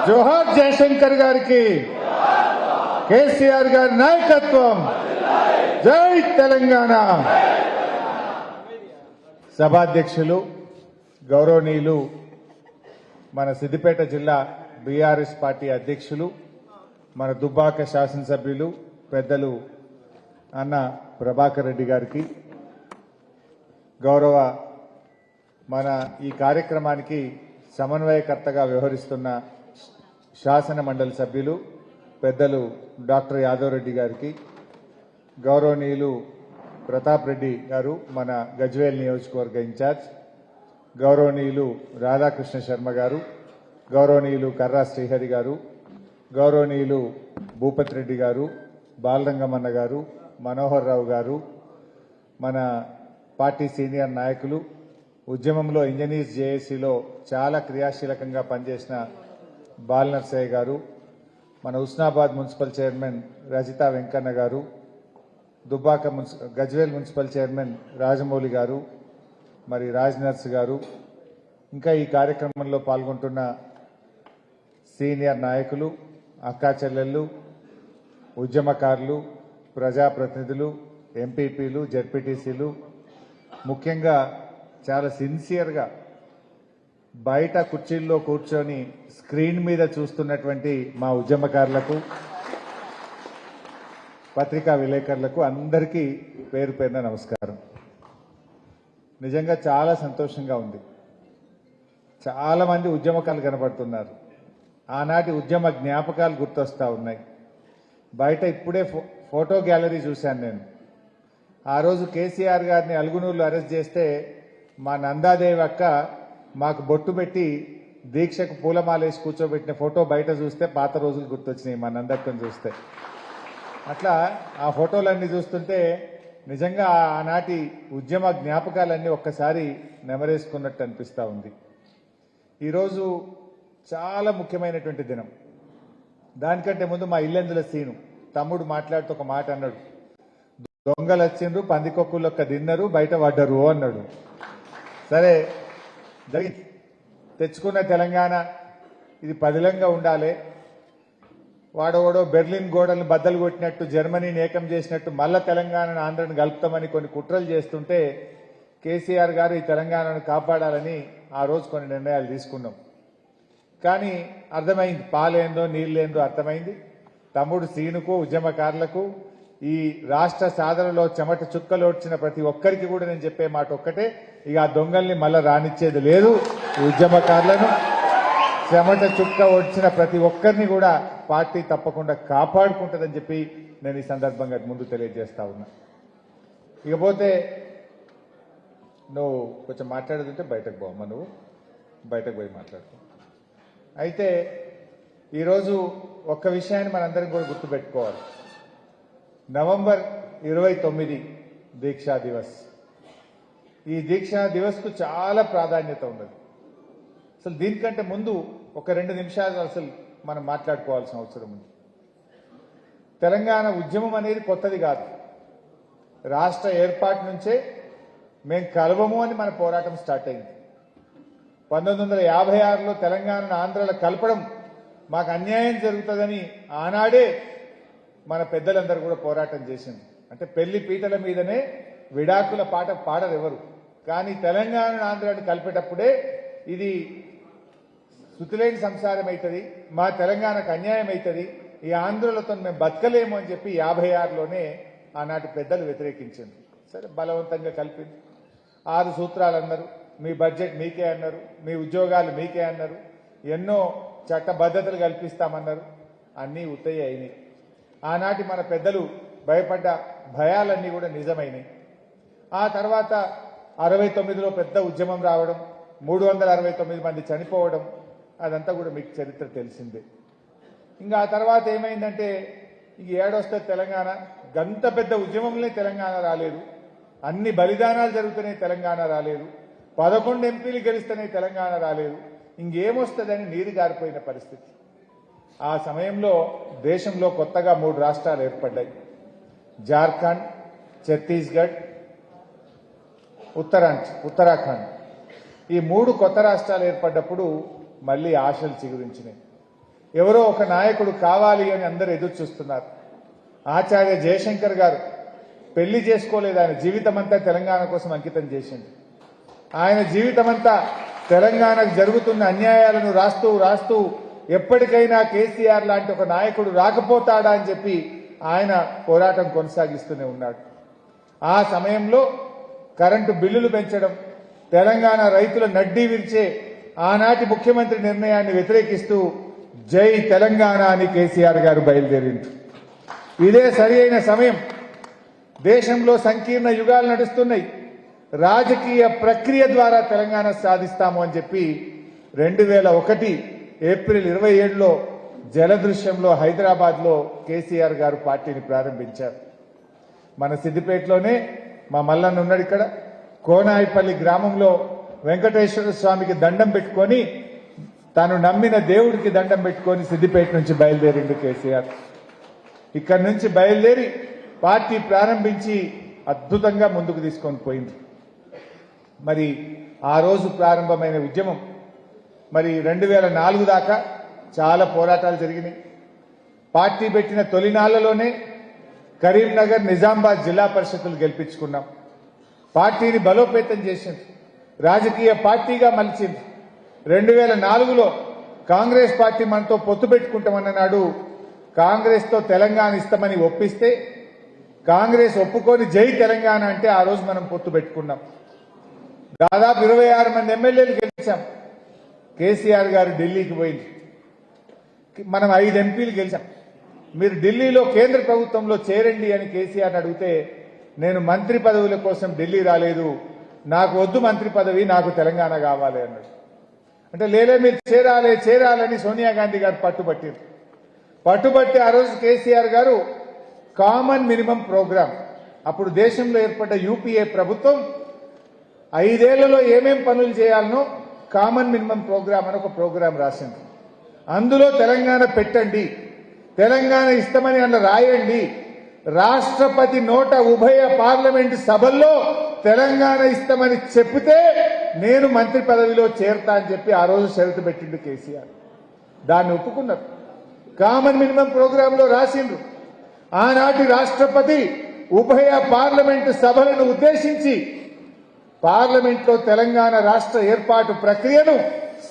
జోహార్ జయశంకర్ గారికి, కేసీఆర్ గారి నాయకత్వం, జై తెలంగాణ. సభాధ్యక్షులు గౌరవనీయులు మన సిద్దిపేట జిల్లా బీఆర్ఎస్ పార్టీ అధ్యక్షులు, మన దుబ్బాక శాసనసభ్యులు పెద్దలు అన్న ప్రభాకర్ రెడ్డి గారికి, గౌరవ మన ఈ కార్యక్రమానికి సమన్వయకర్తగా వ్యవహరిస్తున్న శాసన మండలి సభ్యులు పెద్దలు డాక్టర్ యాదవ్ రెడ్డి గారికి, గౌరవనీయులు ప్రతాప్ రెడ్డి గారు మన గజ్వేల్ నియోజకవర్గ ఇన్ఛార్జ్, గౌరవనీయులు రాధాకృష్ణ శర్మ గారు, గౌరవనీయులు కర్రా శ్రీహరి గారు, గౌరవనీయులు భూపతి రెడ్డి గారు, బాలరంగమన్న గారు, మనోహర్ రావు గారు, మన పార్టీ సీనియర్ నాయకులు, ఉద్యమంలో ఇంజనీర్స్ జేఏసీలో చాలా క్రియాశీలకంగా పనిచేసిన బాలనర్సయ్య గారు, మన హుస్నాబాద్ మున్సిపల్ చైర్మన్ రజితా వెంకన్న గారు, దుబ్బాక గజ్వేల్ మున్సిపల్ చైర్మన్ రాజమౌళి గారు, మరి రాజ్ నర్స్ గారు, ఇంకా ఈ కార్యక్రమంలో పాల్గొంటున్న సీనియర్ నాయకులు, అక్కా చెల్లెళ్ళు, ఉద్యమకారులు, ప్రజాప్రతినిధులు, ఎంపీపీలు, జెడ్పీటీసీలు, ముఖ్యంగా చాలా సిన్సియర్గా బయట కుర్చీల్లో కూర్చొని స్క్రీన్ మీద చూస్తున్నటువంటి మా ఉద్యమకారులకు, పత్రికా విలేకరులకు అందరికీ పేరు పేరున నమస్కారం. నిజంగా చాలా సంతోషంగా ఉంది. చాలా మంది ఉద్యమకారులు కనబడుతున్నారు. ఆనాటి ఉద్యమ జ్ఞాపకాలు గుర్తొస్తా ఉన్నాయి. బయట ఇప్పుడే ఫోటో గ్యాలరీ చూశాను నేను. ఆ రోజు కేసీఆర్ గారిని అలుగునూరులో అరెస్ట్ చేస్తే మా నందాదేవి అక్క మాకు బొట్టు పెట్టి దీక్షకు పూలమాలేసి కూర్చోబెట్టిన ఫోటో బయట చూస్తే పాత రోజులు గుర్తొచ్చినాయి మా నందక్కను చూస్తే. అట్లా ఆ ఫోటోలన్నీ చూస్తుంటే నిజంగా ఆనాటి ఉద్యమ జ్ఞాపకాలన్నీ ఒక్కసారి నెమరేసుకున్నట్టు అనిపిస్తూ ఉంది. ఈరోజు చాలా ముఖ్యమైనటువంటి దినం. దానికంటే ముందు మా ఇల్లెందుల సీను తమ్ముడు మాట్లాడుతూ ఒక మాట అన్నాడు, దొంగలు వచ్చిండ్రు పందికొక్కులొక్క తిన్నరు బయట పడ్డరు అన్నాడు. సరే తెచ్చుకున్న తెలంగాణ ఇది పదిలంగా ఉండాలి. వాడోడో బెర్లిన్ గోడలను బద్దలు కొట్టినట్టు, జర్మనీని ఏకం చేసినట్టు మళ్ళా తెలంగాణను ఆంధ్రను కలుపుతామని కొన్ని కుట్రలు చేస్తుంటే కేసీఆర్ గారు ఈ తెలంగాణను కాపాడాలని ఆ రోజు కొన్ని నిర్ణయాలు తీసుకున్నాం. కానీ అర్థమైంది, పాలేందో నీళ్ళేందో అర్థమైంది. తమ్ముడు సీనుకు, ఉద్యమకారులకు, ఈ రాష్ట్ర సాధనలో చెమట చుక్కలోడ్చిన ప్రతి ఒక్కరికి కూడా నేను చెప్పే మాట ఒక్కటే, ఇక ఆ దొంగల్ని మళ్ళా రానిచ్చేది లేదు. ఉద్యమకారులను చెమట చుక్క వచ్చిన ప్రతి ఒక్కరిని కూడా పార్టీ తప్పకుండా కాపాడుకుంటుందని చెప్పి నేను ఈ సందర్భంగా ముందు తెలియజేస్తా ఉన్నా. ఇకపోతే నువ్వు కొంచెం మాట్లాడుతుంటే బయటకు పోమ్మా, నువ్వు బయటకు పోయి మాట్లాడుకో. అయితే ఈరోజు ఒక్క విషయాన్ని మనందరం కూడా గుర్తుపెట్టుకోవాలి. నవంబర్ 29 దీక్షా దివస్. ఈ దీక్షా దివస్కు చాలా ప్రాధాన్యత ఉన్నది. అసలు దీనికంటే ముందు ఒక 2 నిమిషాలు అసలు మనం మాట్లాడుకోవాల్సిన అవసరం ఉంది. తెలంగాణ ఉద్యమం అనేది కొత్తది కాదు. రాష్ట్ర ఏర్పాటు నుంచే మేము కలవము అని మన పోరాటం స్టార్ట్ అయింది. 1956లో తెలంగాణను ఆంధ్రలో కలపడం మాకు అన్యాయం జరుగుతుందని ఆనాడే మన పెద్దలందరూ కూడా పోరాటం చేసింది. అంటే పెళ్లి పీటల మీదనే విడాకుల పాట పాడరు ఎవరు, కానీ తెలంగాణను ఆంధ్రాన్ని కలిపేటప్పుడే ఇది శృతిలేని సంసారం అవుతుంది, మా తెలంగాణకు అన్యాయం అవుతుంది, ఈ ఆంధ్రులతో మేము బతకలేము అని చెప్పి 56లోనే ఆనాటి పెద్దలు వ్యతిరేకించింది. సరే, బలవంతంగా కలిపింది. 6 సూత్రాలు అన్నారు, మీ బడ్జెట్ మీకే అన్నారు, మీ ఉద్యోగాలు మీకే అన్నారు, ఎన్నో చట్టబద్ధతలు కల్పిస్తామన్నారు. అన్నీ ఉత్తయ్య అయినాయి. ఆనాటి మన పెద్దలు భయపడ్డ భయాలన్నీ కూడా నిజమైనాయి. ఆ తర్వాత 69లో పెద్ద ఉద్యమం రావడం, 369 మంది చనిపోవడం, అదంతా కూడా మీకు చరిత్ర తెలిసిందే. ఇంకా ఆ తర్వాత ఏమైందంటే ఇంక ఏడొస్తే తెలంగాణ, గంత పెద్ద ఉద్యమంలో తెలంగాణ రాలేదు, అన్ని బలిదానాలు జరుగుతున్నాయి తెలంగాణ రాలేదు, 11 ఎంపీలు గెలుస్తున్నాయి తెలంగాణ రాలేదు, ఇంకేమొస్తుందని నీరు గారిపోయిన పరిస్థితి. ఆ సమయంలో దేశంలో కొత్తగా 3 రాష్ట్రాలు ఏర్పడ్డాయి. జార్ఖండ్, ఛత్తీస్గఢ్, ఉత్తరాఖండ్. ఈ 3 కొత్త రాష్ట్రాలు ఏర్పడ్డప్పుడు మళ్లీ ఆశలు చిగురించినాయి. ఎవరో ఒక నాయకుడు కావాలి అని అందరూ ఎదురు చూస్తున్నారు. ఆచార్య జయశంకర్ గారు పెళ్లి చేసుకోలేదు. ఆయన జీవితమంతా తెలంగాణ కోసం అంకితం చేసింది. ఆయన జీవితమంతా తెలంగాణకు జరుగుతున్న అన్యాయాలను రాస్తూ రాస్తూ ఎప్పటికైనా కేసీఆర్ లాంటి ఒక నాయకుడు రాకపోతాడా అని చెప్పి ఆయన పోరాటం కొనసాగిస్తూనే ఉన్నాడు. ఆ సమయంలో కరెంటు బిల్లులు పెంచడం, తెలంగాణ రైతుల నడ్డీ విరిచే ఆనాటి ముఖ్యమంత్రి నిర్ణయాన్ని వ్యతిరేకిస్తూ జై తెలంగాణ అని కేసీఆర్ గారు బయలుదేరింది. ఇదే సరి అయిన సమయం. దేశంలో సంకీర్ణ యుగాలు నడుస్తున్నాయి. రాజకీయ ప్రక్రియ ద్వారా తెలంగాణ సాధిస్తాము అని చెప్పి 2001 ఏప్రిల్ 27లో జలదృశ్యంలో హైదరాబాద్లో కేసీఆర్ గారు పార్టీని ప్రారంభించారు. మన సిద్దిపేటలోనే మా మల్లన్న ఉన్నాడు. ఇక్కడ కోనాయిపల్లి గ్రామంలో వెంకటేశ్వర స్వామికి దండం పెట్టుకొని, తాను నమ్మిన దేవుడికి దండం పెట్టుకొని సిద్దిపేట నుంచి బయలుదేరిండు కేసీఆర్. ఇక్కడి నుంచి బయలుదేరి పార్టీ ప్రారంభించి అద్భుతంగా ముందుకు తీసుకొని పోయింది. మరి ఆ రోజు ప్రారంభమైన ఉద్యమం మరి 2004 దాకా చాలా పోరాటాలు జరిగినాయి. పార్టీ పెట్టిన తొలినాళ్లలోనే కరీంనగర్, నిజామాబాద్ జిల్లా పరిషత్తులు గెలిపించుకున్నాం. పార్టీని బలోపేతం చేసింది, రాజకీయ పార్టీగా మలిచింది. 2004లో కాంగ్రెస్ పార్టీ మనతో పొత్తు పెట్టుకుంటామన్న నాడు కాంగ్రెస్తో తెలంగాణ ఇస్తామని ఒప్పిస్తే కాంగ్రెస్ ఒప్పుకొని జై తెలంగాణ అంటే ఆ రోజు మనం పొత్తు పెట్టుకున్నాం. దాదాపు 26 మంది ఎమ్మెల్యేలు గెలిచాం. కేసీఆర్ గారు ఢిల్లీకి పోయింది. మనం 5 ఎంపీలు గెలిచాం. మీరు ఢిల్లీలో కేంద్ర ప్రభుత్వంలో చేరండి అని కేసీఆర్ అడిగితే నేను మంత్రి పదవుల కోసం ఢిల్లీ రాలేదు, నాకు వద్దు మంత్రి పదవి, నాకు తెలంగాణ కావాలి అన్నాడు. అంటే లేలే మీరు చేరాలని సోనియా గాంధీ గారు పట్టుబట్టి ఆ రోజు కేసీఆర్ గారు కామన్ మినిమం ప్రోగ్రామ్, అప్పుడు దేశంలో ఏర్పడ్డ యూపీఏ ప్రభుత్వం 5 ఏళ్లలో ఏమేం పనులు చేయాలనో కామన్ మినిమం ప్రోగ్రామ్ అని ఒక ప్రోగ్రాం రాసింది. అందులో తెలంగాణ పెట్టండి, తెలంగాణ ఇస్తామని అన్న రాయండి, రాష్ట్రపతి నోట ఉభయ పార్లమెంటు సభల్లో తెలంగాణ ఇస్తామని చెప్తే నేను మంత్రి పదవిలో చేరతా అని చెప్పి ఆ రోజు షరతు పెట్టిండు కేసీఆర్. దాన్ని ఒప్పుకున్నారు. కామన్ మినిమం ప్రోగ్రాంలో రాసిండ్రు. ఆనాటి రాష్ట్రపతి ఉభయ పార్లమెంటు సభలను ఉద్దేశించి పార్లమెంట్లో తెలంగాణ రాష్ట్ర ఏర్పాటు ప్రక్రియను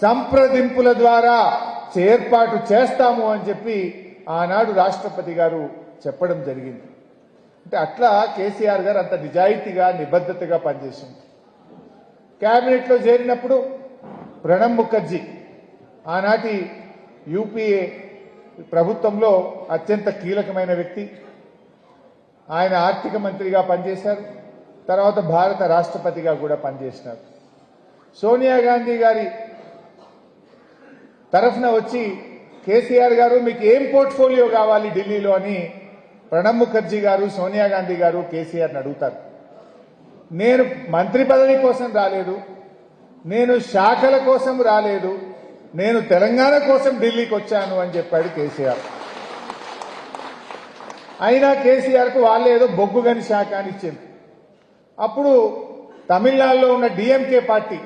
సంప్రదింపుల ద్వారా ఏర్పాటు చేస్తాము అని చెప్పి ఆనాడు రాష్ట్రపతి గారు చెప్పడం జరిగింది. అంటే అట్లా కేసీఆర్ గారు అంత నిజాయితీగా నిబద్ధతగా పనిచేసింది. కేబినెట్లో చేరినప్పుడు ప్రణబ్ ముఖర్జీ ఆనాటి యూపీఏ ప్రభుత్వంలో అత్యంత కీలకమైన వ్యక్తి. ఆయన ఆర్థిక మంత్రిగా పనిచేశారు. తర్వాత భారత రాష్ట్రపతిగా కూడా పనిచేసినారు. సోనియా గాంధీ గారి తరఫున వచ్చి కేసీఆర్ గారు మీకు ఏం పోర్ట్ఫోలియో కావాలి ఢిల్లీలో అని ప్రణబ్ ముఖర్జీ గారు, సోనియా గాంధీ గారు కేసీఆర్ని అడుగుతారు. నేను మంత్రి పదవి కోసం రాలేదు, నేను శాఖల కోసం రాలేదు, నేను తెలంగాణ కోసం ఢిల్లీకి వచ్చాను అని చెప్పాడు కేసీఆర్. అయినా కేసీఆర్కు వాళ్ళే ఏదో బొగ్గుగని శాఖ అని ఇచ్చింది. అప్పుడు తమిళనాడులో ఉన్న డిఎంకే పార్టీ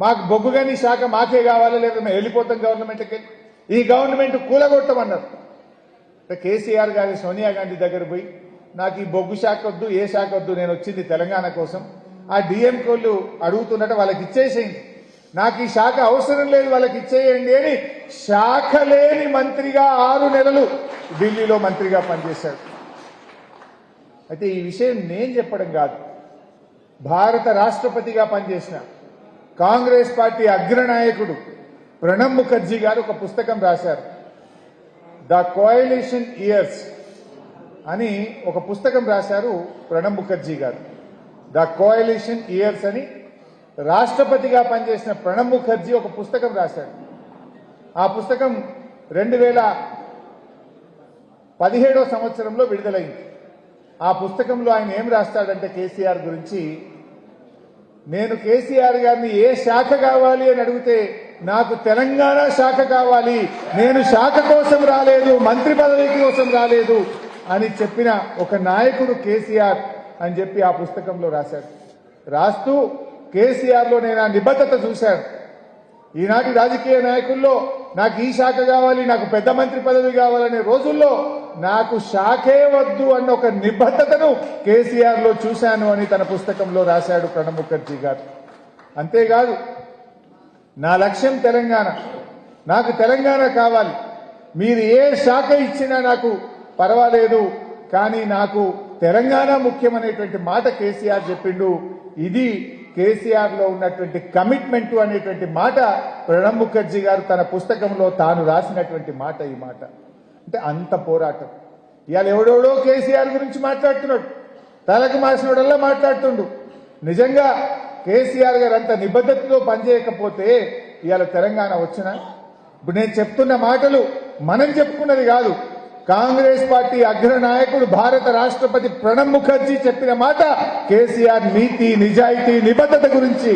మాకు బొగ్గుగని శాఖ మాకే కావాలి, లేదా మేము వెళ్ళిపోతాం గవర్నమెంట్కి, ఈ గవర్నమెంట్ కూలగొట్టమన్నారు. కేసీఆర్ గారి సోనియా గాంధీ దగ్గర పోయి నాకు ఈ బొగ్గు శాఖ వద్దు, ఏ శాఖ వద్దు, నేను వచ్చింది తెలంగాణ కోసం, ఆ డిఎంకోళ్ళు అడుగుతున్నట్టు వాళ్ళకి ఇచ్చేసేయండి, నాకు ఈ శాఖ అవసరం లేదు వాళ్ళకి ఇచ్చేయండి అని శాఖ లేని మంత్రిగా 6 నెలలు ఢిల్లీలో మంత్రిగా పనిచేశాడు. అయితే ఈ విషయం నేను చెప్పడం కాదు, భారత రాష్ట్రపతిగా పనిచేసిన కాంగ్రెస్ పార్టీ అగ్రనాయకుడు ప్రణబ్ ముఖర్జీ గారు ఒక పుస్తకం రాశారు. ద కోయలిషన్ ఇయర్స్ అని ఒక పుస్తకం రాశారు ప్రణబ్ ముఖర్జీ గారు. ద కోయలిషన్ ఇయర్స్ అని రాష్ట్రపతిగా పనిచేసిన ప్రణబ్ ముఖర్జీ ఒక పుస్తకం రాశాడు. ఆ పుస్తకం 2017 సంవత్సరంలో విడుదలైంది. ఆ పుస్తకంలో ఆయన ఏం రాస్తాడంటే కేసీఆర్ గురించి, నేను కేసీఆర్ గారిని ఏ శాఖ కావాలి అని అడిగితే నాకు తెలంగాణ శాఖ కావాలి, నేను శాఖ కోసం రాలేదు, మంత్రి పదవి కోసం రాలేదు అని చెప్పిన ఒక నాయకుడు కేసీఆర్ అని చెప్పి ఆ పుస్తకంలో రాశాడు. రాస్తూ కేసీఆర్లో నేను ఆ నిబద్ధత చూశాను. ఈనాటి రాజకీయ నాయకుల్లో నాకు ఈ శాఖ కావాలి, నాకు పెద్ద మంత్రి పదవి కావాలనే రోజుల్లో నాకు శాఖే వద్దు అన్న ఒక నిబద్ధతను కేసీఆర్ లో చూశాను అని తన పుస్తకంలో రాశాడు ప్రణబ్ ముఖర్జీ గారు. అంతేకాదు, నా లక్ష్యం తెలంగాణ, నాకు తెలంగాణ కావాలి, మీరు ఏ శాఖ ఇచ్చినా నాకు పర్వాలేదు, కానీ నాకు తెలంగాణ ముఖ్యమనేటువంటి మాట కేసీఆర్ చెప్పిండు. ఇది కేసీఆర్ లో ఉన్నటువంటి కమిట్మెంట్ అనేటువంటి మాట ప్రణబ్ ముఖర్జీ గారు తన పుస్తకంలో తాను రాసినటువంటి మాట. ఈ మాట అంటే అంత పోరాటం. ఇవాళ ఎవడెవడో కేసీఆర్ గురించి మాట్లాడుతున్నాడు, తలకు మాసినోడల్లా మాట్లాడుతుండు. నిజంగా కేసీఆర్ గారు అంత నిబద్ధతతో పనిచేయకపోతే ఇవాళ తెలంగాణ వచ్చినా? ఇప్పుడు నేను చెప్తున్న మాటలు మనం చెప్పుకున్నది కాదు, కాంగ్రెస్ పార్టీ అగ్ర నాయకుడు భారత రాష్ట్రపతి ప్రణబ్ ముఖర్జీ చెప్పిన మాట. కేసీఆర్ నీతి, నిజాయితీ, నిబద్ధత గురించి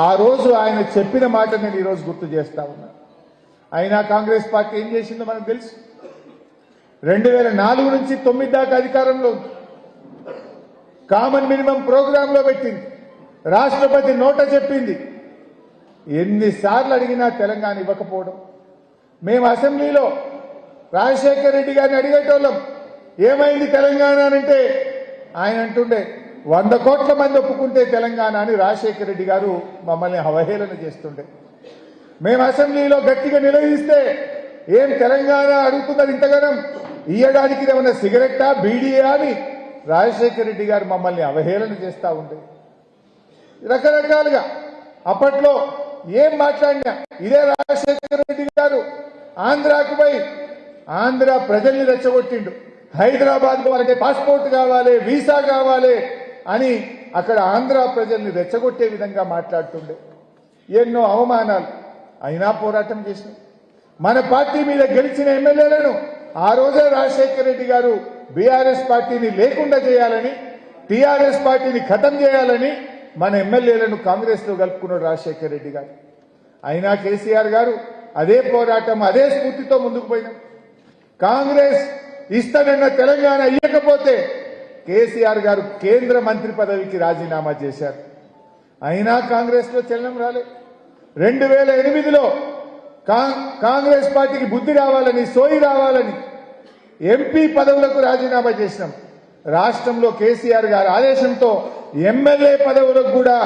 ఆ రోజు ఆయన చెప్పిన మాట నేను ఈరోజు గుర్తు చేస్తా ఉన్నా. అయినా కాంగ్రెస్ పార్టీ ఏం చేసిందో మనకు తెలుసు. 2004 నుంచి 9 దాకా అధికారంలో ఉంది. కామన్ మినిమం ప్రోగ్రామ్ లో పెట్టింది, రాష్ట్రపతి నోట చెప్పింది. ఎన్నిసార్లు అడిగినా తెలంగాణ ఇవ్వకపోవడం. మేము అసెంబ్లీలో రాజశేఖర్ రెడ్డి గారిని అడిగేటోళ్ళం, ఏమైంది తెలంగాణ అంటే ఆయన అంటుండే 100 కోట్ల మంది ఒప్పుకుంటే తెలంగాణ అని రాజశేఖర్ రెడ్డి గారు మమ్మల్ని అవహేళన చేస్తుండే. మేము అసెంబ్లీలో గట్టిగా నిలదీస్తే ఏం తెలంగాణ అడుగుతున్నది ఇంతగానం, ఇయ్యడానికి ఏమన్నా సిగరెట్టా, బీడీయా అని రాజశేఖర్ రెడ్డి గారు మమ్మల్ని అవహేళన చేస్తూ ఉండే. రకరకాలుగా అప్పట్లో ఏం మాట్లాడినా ఇదే రాజశేఖర్ రెడ్డి గారు ఆంధ్రాకు పోయి ఆంధ్ర ప్రజల్ని రెచ్చగొట్టిండు. హైదరాబాద్ వాళ్ళకి పాస్పోర్ట్ కావాలి, వీసా కావాలి అని అక్కడ ఆంధ్ర ప్రజల్ని రెచ్చగొట్టే విధంగా మాట్లాడుతుండే. ఎన్నో అవమానాలు అయినా పోరాటం చేసినాం. మన పార్టీ మీద గెలిచిన ఎమ్మెల్యేలను ఆ రోజే రాజశేఖర రెడ్డి గారు బీఆర్ఎస్ పార్టీని లేకుండా చేయాలని, టీఆర్ఎస్ పార్టీని ఖతం చేయాలని మన ఎమ్మెల్యేలను కాంగ్రెస్ లో కలుపుకున్నాడు రాజశేఖర రెడ్డి గారు. అయినా కేసీఆర్ గారు అదే పోరాటం, అదే స్ఫూర్తితో ముందుకు పోయినాం. కాంగ్రెస్ ఇస్తానన్న తెలంగాణ ఇవ్వకపోతే కేసీఆర్ గారు కేంద్ర మంత్రి పదవికి రాజీనామా చేశారు. అయినా కాంగ్రెస్ లో చలనం రాలే. 2008లో కాంగ్రెస్ పార్టీకి బుద్ధి రావాలని, సోయి రావాలని ఎంపీ పదవులకు రాజీనామా చేసినాం. రాష్ట్రంలో కేసీఆర్ గారి ఆదేశంతో ఎమ్మెల్యే పదవులకు కూడా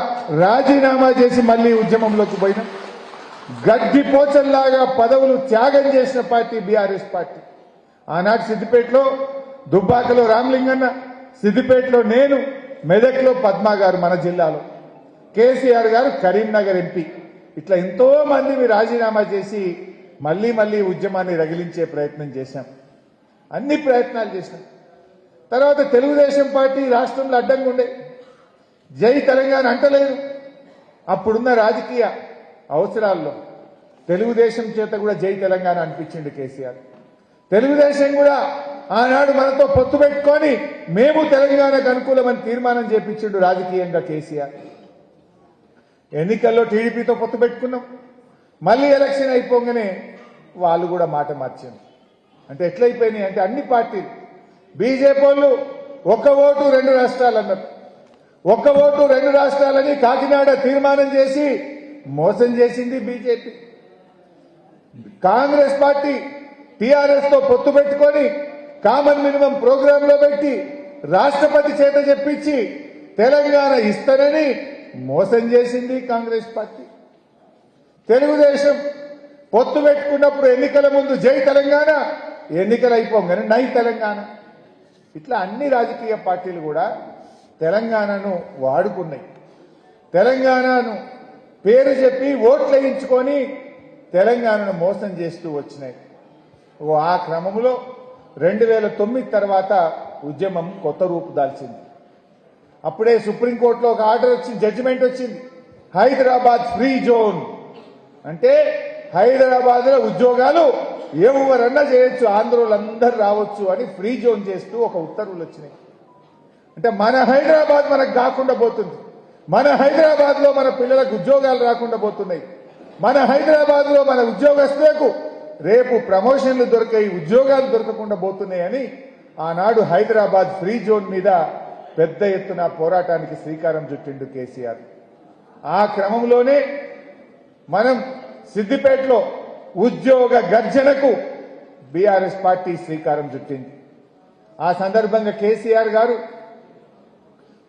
రాజీనామా చేసి మళ్లీ ఉద్యమంలోకి పోయినాం. గడ్డి పోచల్లాగా పదవులు త్యాగం చేసిన పార్టీ బీఆర్ఎస్ పార్టీ. ఆనాడు సిద్దిపేటలో దుబ్బాకలో రామలింగన్న, సిద్దిపేటలో నేను, మెదక్లో పద్మా గారు మన జిల్లాలో, కేసీఆర్ గారు కరీంనగర్ ఎంపీ. ఇట్లా ఎంతో మంది రాజీనామా చేసి మళ్లీ ఉద్యమాన్ని రగిలించే ప్రయత్నం చేశాం. అన్ని ప్రయత్నాలు చేసినాం. తర్వాత తెలుగుదేశం పార్టీ రాష్ట్రంలో అడ్డంగా ఉండే, జై తెలంగాణ అంటలేదు. అప్పుడున్న రాజకీయ అవసరాల్లో తెలుగుదేశం చేత కూడా జై తెలంగాణ అనిపించింది కేసీఆర్. తెలుగుదేశం కూడా ఆనాడు మనతో పొత్తు పెట్టుకొని మేము తెలంగాణకు అనుకూలమని తీర్మానం చేపించిండు రాజకీయంగా కేసీఆర్. ఎన్నికల్లో టీడీపీతో పొత్తు పెట్టుకున్నాం. మళ్లీ ఎలక్షన్ అయిపోగానే వాళ్ళు కూడా మాట మార్చారు. అంటే ఎట్లయిపోయినాయి అంటే అన్ని పార్టీలు, బీజేపీ వాళ్ళు 1 ఓటు 2 రాష్ట్రాలు అన్నారు. 1 ఓటు 2 రాష్ట్రాలని కాకినాడ తీర్మానం చేసి మోసం చేసింది బీజేపీ. కాంగ్రెస్ పార్టీ టీఆర్ఎస్ తో పొత్తు పెట్టుకొని కామన్ మినిమం ప్రోగ్రామ్ లో పెట్టి రాష్ట్రపతి చేత చెప్పించి తెలంగాణ ఇస్తానని మోసం చేసింది కాంగ్రెస్ పార్టీ. తెలుగుదేశం పొత్తు పెట్టుకున్నప్పుడు ఎన్నికల ముందు జై తెలంగాణ, ఎన్నికలు అయిపోగానే నై తెలంగాణ. ఇట్లా అన్ని రాజకీయ పార్టీలు కూడా తెలంగాణను వాడుకున్నాయి. తెలంగాణను పేరు చెప్పి ఓట్లు వేయించుకొని తెలంగాణను మోసం చేస్తూ వచ్చినాయి. ఆ క్రమంలో 2009 తర్వాత ఉద్యమం కొత్త రూపు దాల్చింది. అప్పుడే సుప్రీంకోర్టులో ఒక ఆర్డర్ వచ్చింది, జడ్జిమెంట్ వచ్చింది. హైదరాబాద్ ఫ్రీ జోన్ అంటే హైదరాబాద్ లో ఉద్యోగాలు ఎవరన్నా చేయొచ్చు, ఆంధ్రోళ్ళందరూ రావచ్చు అని ఫ్రీ జోన్ చేస్తూ ఒక ఉత్తర్వులు వచ్చినాయి. అంటే మన హైదరాబాద్ మనకు కాకుండా పోతుంది, మన హైదరాబాద్ లో మన పిల్లలకు ఉద్యోగాలు రాకుండా పోతున్నాయి, మన హైదరాబాద్ లో మన ఉద్యోగస్తులకు రేపు ప్రమోషన్లు దొరికాయి, ఉద్యోగాలు దొరకకుండా పోతున్నాయని ఆనాడు హైదరాబాద్ ఫ్రీ జోన్ మీద పెద్ద ఎత్తున పోరాటానికి శ్రీకారం చుట్టిండు కేసీఆర్. ఆ క్రమంలోనే మనం సిద్దిపేటలో ఉద్యోగ గర్జనకు బీఆర్ఎస్ పార్టీ శ్రీకారం చుట్టింది. ఆ సందర్భంగా కేసీఆర్ గారు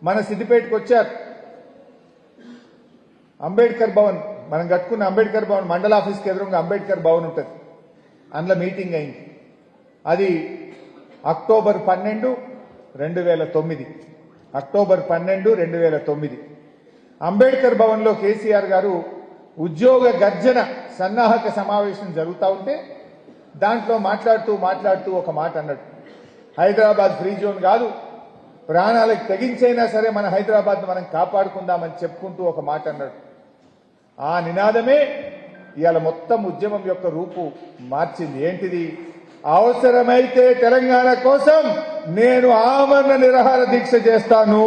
మన సిద్దిపేటకు వచ్చారు. అంబేద్కర్ భవన్, మనం కట్టుకున్న అంబేద్కర్ భవన్ మండల ఆఫీస్కి ఎదురుగా అంబేద్కర్ భవన్ ఉంటుంది. అందులో మీటింగ్ అయింది. అది అక్టోబర్ 12, 2009. అక్టోబర్ 12, 2009 అంబేద్కర్ భవన్లో కేసీఆర్ గారు ఉద్యోగ గర్జన సన్నాహక సమావేశం జరుగుతూ ఉంటే దాంట్లో మాట్లాడుతూ ఒక మాట అన్నాడు. హైదరాబాద్ ఫ్రీ జోన్ కాదు, ప్రాణాలకు తెగించైనా సరే మన హైదరాబాద్ను మనం కాపాడుకుందామని చెప్పుకుంటూ ఒక మాట అన్నాడు. ఆ నినాదమే ఇవాళ మొత్తం ఉద్యమం యొక్క రూపు మార్చింది. ఏంటిది? అవసరమైతే తెలంగాణ కోసం నేను ఆమరణ నిరాహార దీక్ష చేస్తాను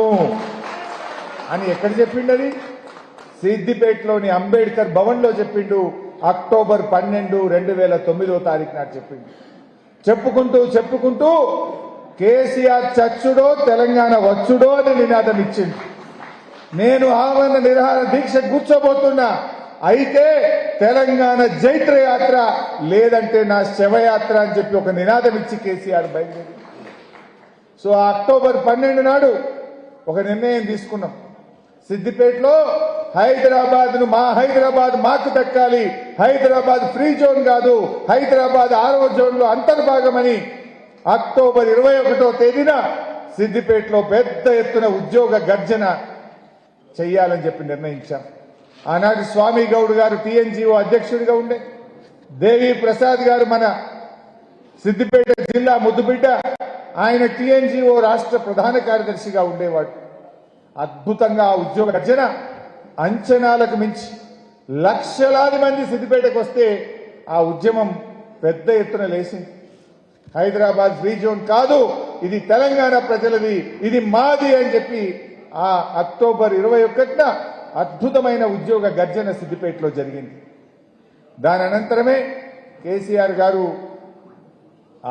అని ఎక్కడ చెప్పిండు? అది సిద్దిపేటలోని అంబేద్కర్ భవన్లో చెప్పిండు. అక్టోబర్ 12, 2009 నాడు చెప్పిండు. చెప్పుకుంటూ కేసీఆర్ చచ్చుడో తెలంగాణ వచ్చుడో అని నినాదం ఇచ్చింది. నేను ఆమరణ నిరాహార దీక్ష కూర్చోబోతున్నా, అయితే తెలంగాణ జైత్ర యాత్ర లేదంటే నా శవయాత్ర అని చెప్పి ఒక నినాదం ఇచ్చి కేసీఆర్ బయలుదేరి. సో అక్టోబర్ 12 నాడు ఒక నిర్ణయం తీసుకున్నాం. సిద్దిపేటలో హైదరాబాద్ను మా హైదరాబాద్ మాకు దక్కాలి, హైదరాబాద్ ఫ్రీ జోన్ కాదు, హైదరాబాద్ 6వ జోన్లో అంతర్భాగమని అక్టోబర్ 21వ తేదీన సిద్దిపేటలో పెద్ద ఎత్తున ఉద్యోగ గర్జన చెయ్యాలని చెప్పి నిర్ణయించాం. ఆనాటి స్వామి గౌడ్ గారు టీఎన్జీఓ అధ్యక్షుడిగా ఉండే, దేవి ప్రసాద్ గారు మన సిద్దిపేట జిల్లా ముద్దుబిడ్డ, ఆయన టీఎన్జీఓ రాష్ట్ర ప్రధాన కార్యదర్శిగా ఉండేవాడు. అద్భుతంగా ఆ ఉద్యోగ గర్జన అంచనాలకు మించి లక్షలాది మంది సిద్దిపేటకు వస్తే ఆ ఉద్యమం పెద్ద ఎత్తున లేచింది. హైదరాబాద్ ఫ్రీ జోన్ కాదు, ఇది తెలంగాణ ప్రజలది, ఇది మాది అని చెప్పి ఆ అక్టోబర్ 21న అద్భుతమైన ఉద్యోగ గర్జన సిద్దిపేటలో జరిగింది. దాని అనంతరమే కేసీఆర్ గారు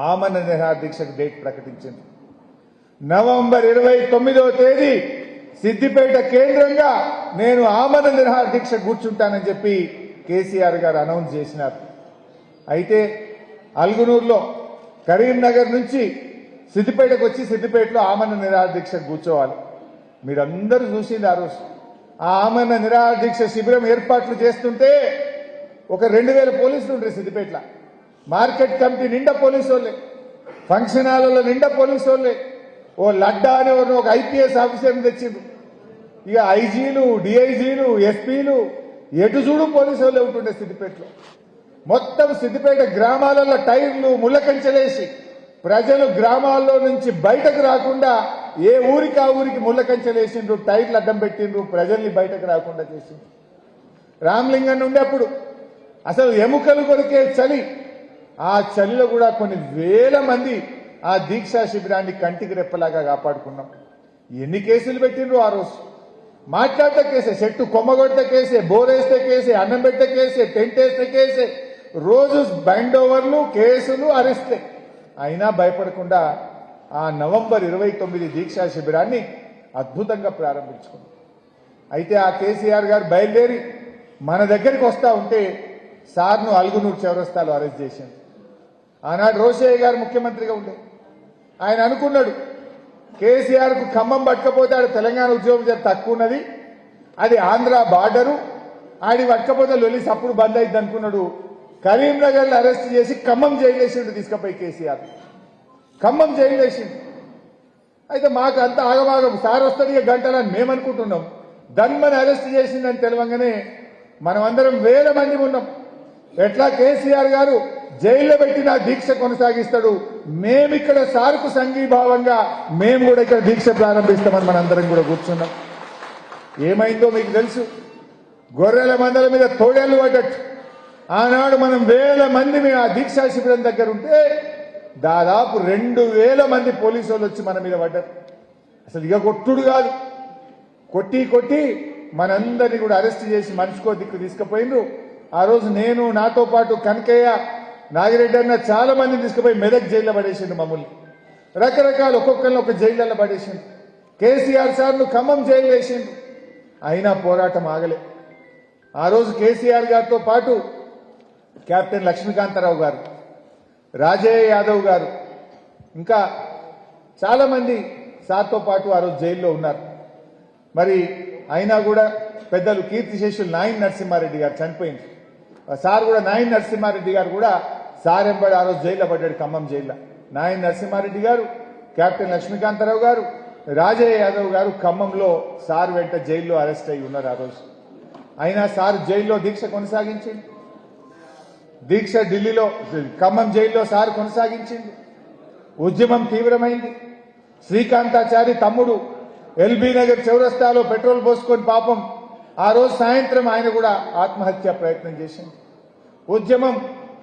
ఆమరణ నిరాహార దీక్షకు డేట్ ప్రకటించింది. నవంబర్ 29వ తేదీ సిద్దిపేట కేంద్రంగా నేను ఆమరణ నిరాహార దీక్ష కూర్చుంటానని చెప్పి కేసీఆర్ గారు అనౌన్స్ చేసినారు. అయితే అల్గునూరులో కరీంనగర్ నుంచి సిద్దిపేటకు వచ్చి సిద్దిపేటలో ఆమరణ నిరాహార దీక్ష కూర్చోవాలి. మీరందరూ చూసింది ఆ రోజు. ఆ ఆమరణ నిరాహార దీక్ష శిబిరం ఏర్పాట్లు చేస్తుంటే ఒక 2000 పోలీసులు ఉండే సిద్దిపేటలో. మార్కెట్ కమిటీ నిండా పోలీసు వాళ్ళే, ఫంక్షన్ హాల్లో నిండా పోలీసు వాళ్ళే. ఓ లడ్డా అనే ఒక ఐపీఎస్ ఆఫీసర్ని తెచ్చిండ్రు. ఇక ఐజీలు, డిఐజీలు, ఎస్పీలు ఎటు చూడు పోలీసు వాళ్ళే ఉంటుండే సిద్దిపేటలో. మొత్తం సిద్దిపేట గ్రామాలలో టైర్లు ముళ్ళకంచెలేసి ప్రజలు గ్రామాల్లో నుంచి బయటకు రాకుండా ఏ ఊరికి ఆ ఊరికి ముళ్ళకంచెలేసిండ్రు, టైర్లు అడ్డం పెట్టిండ్రు, ప్రజల్ని బయటకు రాకుండా చేసిండ్రు. రామలింగన్ ఉండేప్పుడు అసలు ఎముకలు కొరికే చలి, ఆ చలిలో కూడా కొన్ని వేల మంది ఆ దీక్షా శిబిరాన్ని కంటికి రెప్పలాగా కాపాడుకున్నాం. ఎన్ని కేసులు పెట్టిండ్రు ఆ రోజు. మాట్లాడితే కేసే, చెట్టు కొమ్మగొడితే కేసే, బోరేస్తే కేసే, అన్నం పెట్టే కేసే, టెంట్ వేస్తే కేసే, రోజు బైండ్ ఓవర్లు, కేసులు, అరెస్టే. అయినా భయపడకుండా ఆ నవంబర్ 29 దీక్షా శిబిరాన్ని అద్భుతంగా ప్రారంభించుకున్నాం. అయితే ఆ కేసీఆర్ గారు బయలుదేరి మన దగ్గరికి వస్తా ఉంటే సార్ను అల్గునూరు చౌరస్తాలో అరెస్ట్ చేశారు. ఆనాడు రోషయ్య గారు ముఖ్యమంత్రిగా ఉండే. ఆయన అనుకున్నాడు కేసీఆర్కు ఖమ్మం పట్టకపోతే ఆడ తెలంగాణ ఉద్యోగం తక్కువ ఉన్నది, అది ఆంధ్ర బార్డరు, ఆడి పట్టకపోతే లొల్లి సప్పుడు బంద్ అయింది అనుకున్నాడు. కరీంనగర్లో అరెస్ట్ చేసి ఖమ్మం జైలు వేసిండు తీసుకుపోయి కేసీఆర్. ఖమ్మం జైలు వేసిండు. అయితే మాకు అంత ఆగమాగం, సార్ వస్తుంది గంటలని మేము అనుకుంటున్నాం. ధన్మని అరెస్ట్ చేసిందని తెలవంగానే మనమందరం వేల మంది ఉన్నాం. ఎట్లా కేసీఆర్ గారు జైల్లో పెట్టిన దీక్ష కొనసాగిస్తాడు, మేమిక్కడ సార్కు సంఘీభావంగా మేము కూడా ఇక్కడ దీక్ష ప్రారంభిస్తామని మనందరం కూడా కూర్చున్నాం. ఏమైందో మీకు తెలుసు. గొర్రెల మందల మీద తోడేళ్లు పడ్డట్టు ఆనాడు మనం వేల మంది మేము ఆ దీక్షా శిబిరం దగ్గర ఉంటే దాదాపు 2000 మంది పోలీసు వాళ్ళు వచ్చి మన మీద పడ్డారు. అసలు ఇక కొట్టుడు కాదు, కొట్టి మనందరినీ కూడా అరెస్ట్ చేసి మనిషికో దిక్కు తీసుకుపోయిండ్రు. ఆ రోజు నేను, నాతో పాటు కనకయ్య, నాగిరెడ్డి అన్న చాలా మందిని తీసుకుపోయి మెదక్ జైల్లో పడేసిండు. మమ్మల్ని రకరకాల ఒక్కొక్కరిని ఒక జైళ్లలో పడేసిండు. కేసీఆర్ సార్ను ఖమ్మం జైలు వేసిండు. అయినా పోరాటం ఆగలే. ఆ రోజు కేసీఆర్ గారితో పాటు కెప్టెన్ లక్ష్మీకాంతారావు గారు, రాజయ్య యాదవ్ గారు, ఇంకా చాలా మంది సార్తో పాటు ఆ రోజు జైల్లో ఉన్నారు. మరి అయినా కూడా పెద్దలు కీర్తిశేషులు నాయన్ నరసింహారెడ్డి గారు చనిపోయింది. సార్ కూడా నాయన్ నరసింహారెడ్డి గారు కూడా సార్ ఎంబడి ఆ రోజు జైల్లో పడ్డాడు, ఖమ్మం జైల్లో. నాయన్ నరసింహారెడ్డి గారు, కెప్టెన్ లక్ష్మీకాంతారావు గారు, రాజయ్య యాదవ్ గారు ఖమ్మంలో సార్ వెంట జైల్లో అరెస్ట్ అయి ఉన్నారు ఆ రోజు. అయినా సార్ జైల్లో దీక్ష కొనసాగించింది. దీక్ష ఢిల్లీలో ఖమ్మం జైల్లో సార్ కొనసాగించింది. ఉద్యమం తీవ్రమైంది. శ్రీకాంతాచారి తమ్ముడు ఎల్బీ నగర్ చౌరస్తాలో పెట్రోల్ పోసుకొని పాపం ఆ రోజు సాయంత్రం ఆయన కూడా ఆత్మహత్య ప్రయత్నం చేసింది. ఉద్యమం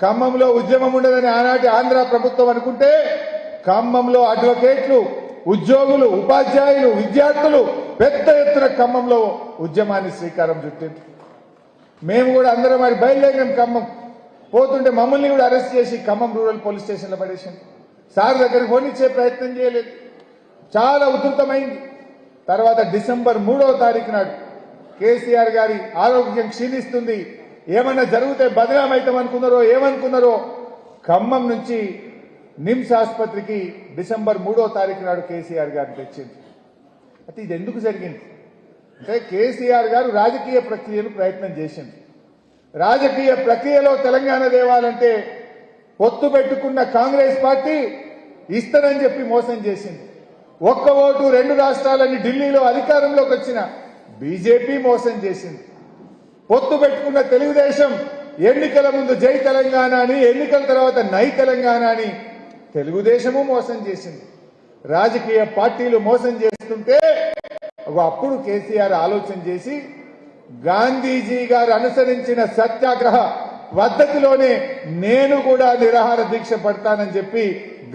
ఖమ్మంలో ఉద్యమం ఉండదని ఆనాటి ఆంధ్ర ప్రభుత్వం అనుకుంటే ఖమ్మంలో అడ్వకేట్లు, ఉద్యోగులు, ఉపాధ్యాయులు, విద్యార్థులు పెద్ద ఎత్తున ఖమ్మంలో ఉద్యమాన్ని శ్రీకారం చుట్టింది. మేము కూడా అందరం మరి బయలుదేరినాం. ఖమ్మం పోతుంటే మమ్మల్ని కూడా అరెస్ట్ చేసి ఖమ్మం రూరల్ పోలీస్ స్టేషన్లో పడేసింది. సార్ దగ్గరికి పోనిచ్చే ప్రయత్నం చేయలేదు. చాలా ఉధృతమైంది. తర్వాత డిసెంబర్ 3వ తారీఖు నాడు కేసీఆర్ గారి ఆరోగ్యం క్షీణిస్తుంది, ఏమన్నా జరిగితే బదనామైతాం అనుకున్నారో ఏమనుకున్నారో ఖమ్మం నుంచి నిమ్స్ ఆసుపత్రికి డిసెంబర్ 3వ తారీఖు నాడు కేసీఆర్ గారిని తెచ్చింది. అంటే ఇది ఎందుకు జరిగింది అంటే కేసీఆర్ గారు రాజకీయ ప్రక్రియను ప్రయత్నం చేసింది. రాజకీయ ప్రక్రియలో తెలంగాణ దేవాలంటే పొత్తు పెట్టుకున్న కాంగ్రెస్ పార్టీ ఇస్తానని చెప్పి మోసం చేసింది. ఒక్క ఓటు 2 రాష్ట్రాలని ఢిల్లీలో అధికారంలోకి వచ్చిన బీజేపీ మోసం చేసింది. పొత్తు పెట్టుకున్న తెలుగుదేశం ఎన్నికల ముందు జై తెలంగాణ అని, ఎన్నికల తర్వాత నై తెలంగాణ అని తెలుగుదేశము మోసం చేసింది. రాజకీయ పార్టీలు మోసం చేస్తుంటే అప్పుడు కేసీఆర్ ఆలోచన చేసి గాంధీజీ గారు అనుసరించిన సత్యాగ్రహ పద్ధతిలోనే నేను కూడా నిరాహార దీక్ష పడతానని చెప్పి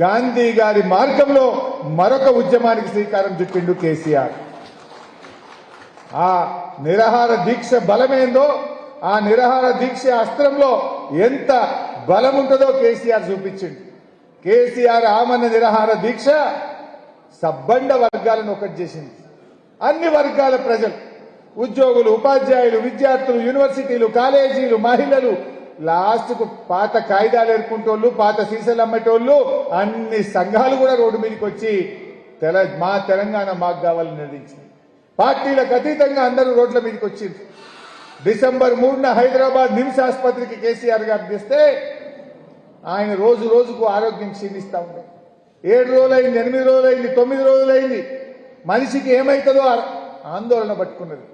గాంధీ గారి మార్గంలో మరొక ఉద్యమానికి శ్రీకారం చుట్టిండు కేసీఆర్. ఆ నిరాహార దీక్ష బలమేందో, ఆ నిరాహార దీక్ష అస్త్రంలో ఎంత బలం ఉంటుందో కేసీఆర్ చూపించిండు. కేసీఆర్ ఆమన్న నిరాహార దీక్ష సబ్బండ వర్గాలను ఒకటి చేసింది. అన్ని వర్గాల ప్రజలు, ఉద్యోగులు, ఉపాధ్యాయులు, విద్యార్థులు, యూనివర్సిటీలు, కాలేజీలు, మహిళలు, లాస్ట్కు పాత కాయిదాలు ఎరుకుంటోళ్ళు, పాత సీసాలు అమ్మేటోళ్ళు, అన్ని సంఘాలు కూడా రోడ్డు మీదకి వచ్చి మా తెలంగాణ మాకు కావాలని నిర్ణయించింది. పార్టీలకు అతీతంగా అందరూ రోడ్ల మీదకి వచ్చింది. డిసెంబర్ 3న హైదరాబాద్ నిమ్స్ ఆసుపత్రికి కేసీఆర్ గారు తెస్తే ఆయన రోజు రోజుకు ఆరోగ్యం క్షీణిస్తా ఉంది. 7 రోజులైంది, 8 రోజులైంది, 9 రోజులైంది. మనిషికి ఏమైతుందో ఆందోళన పట్టుకున్నది.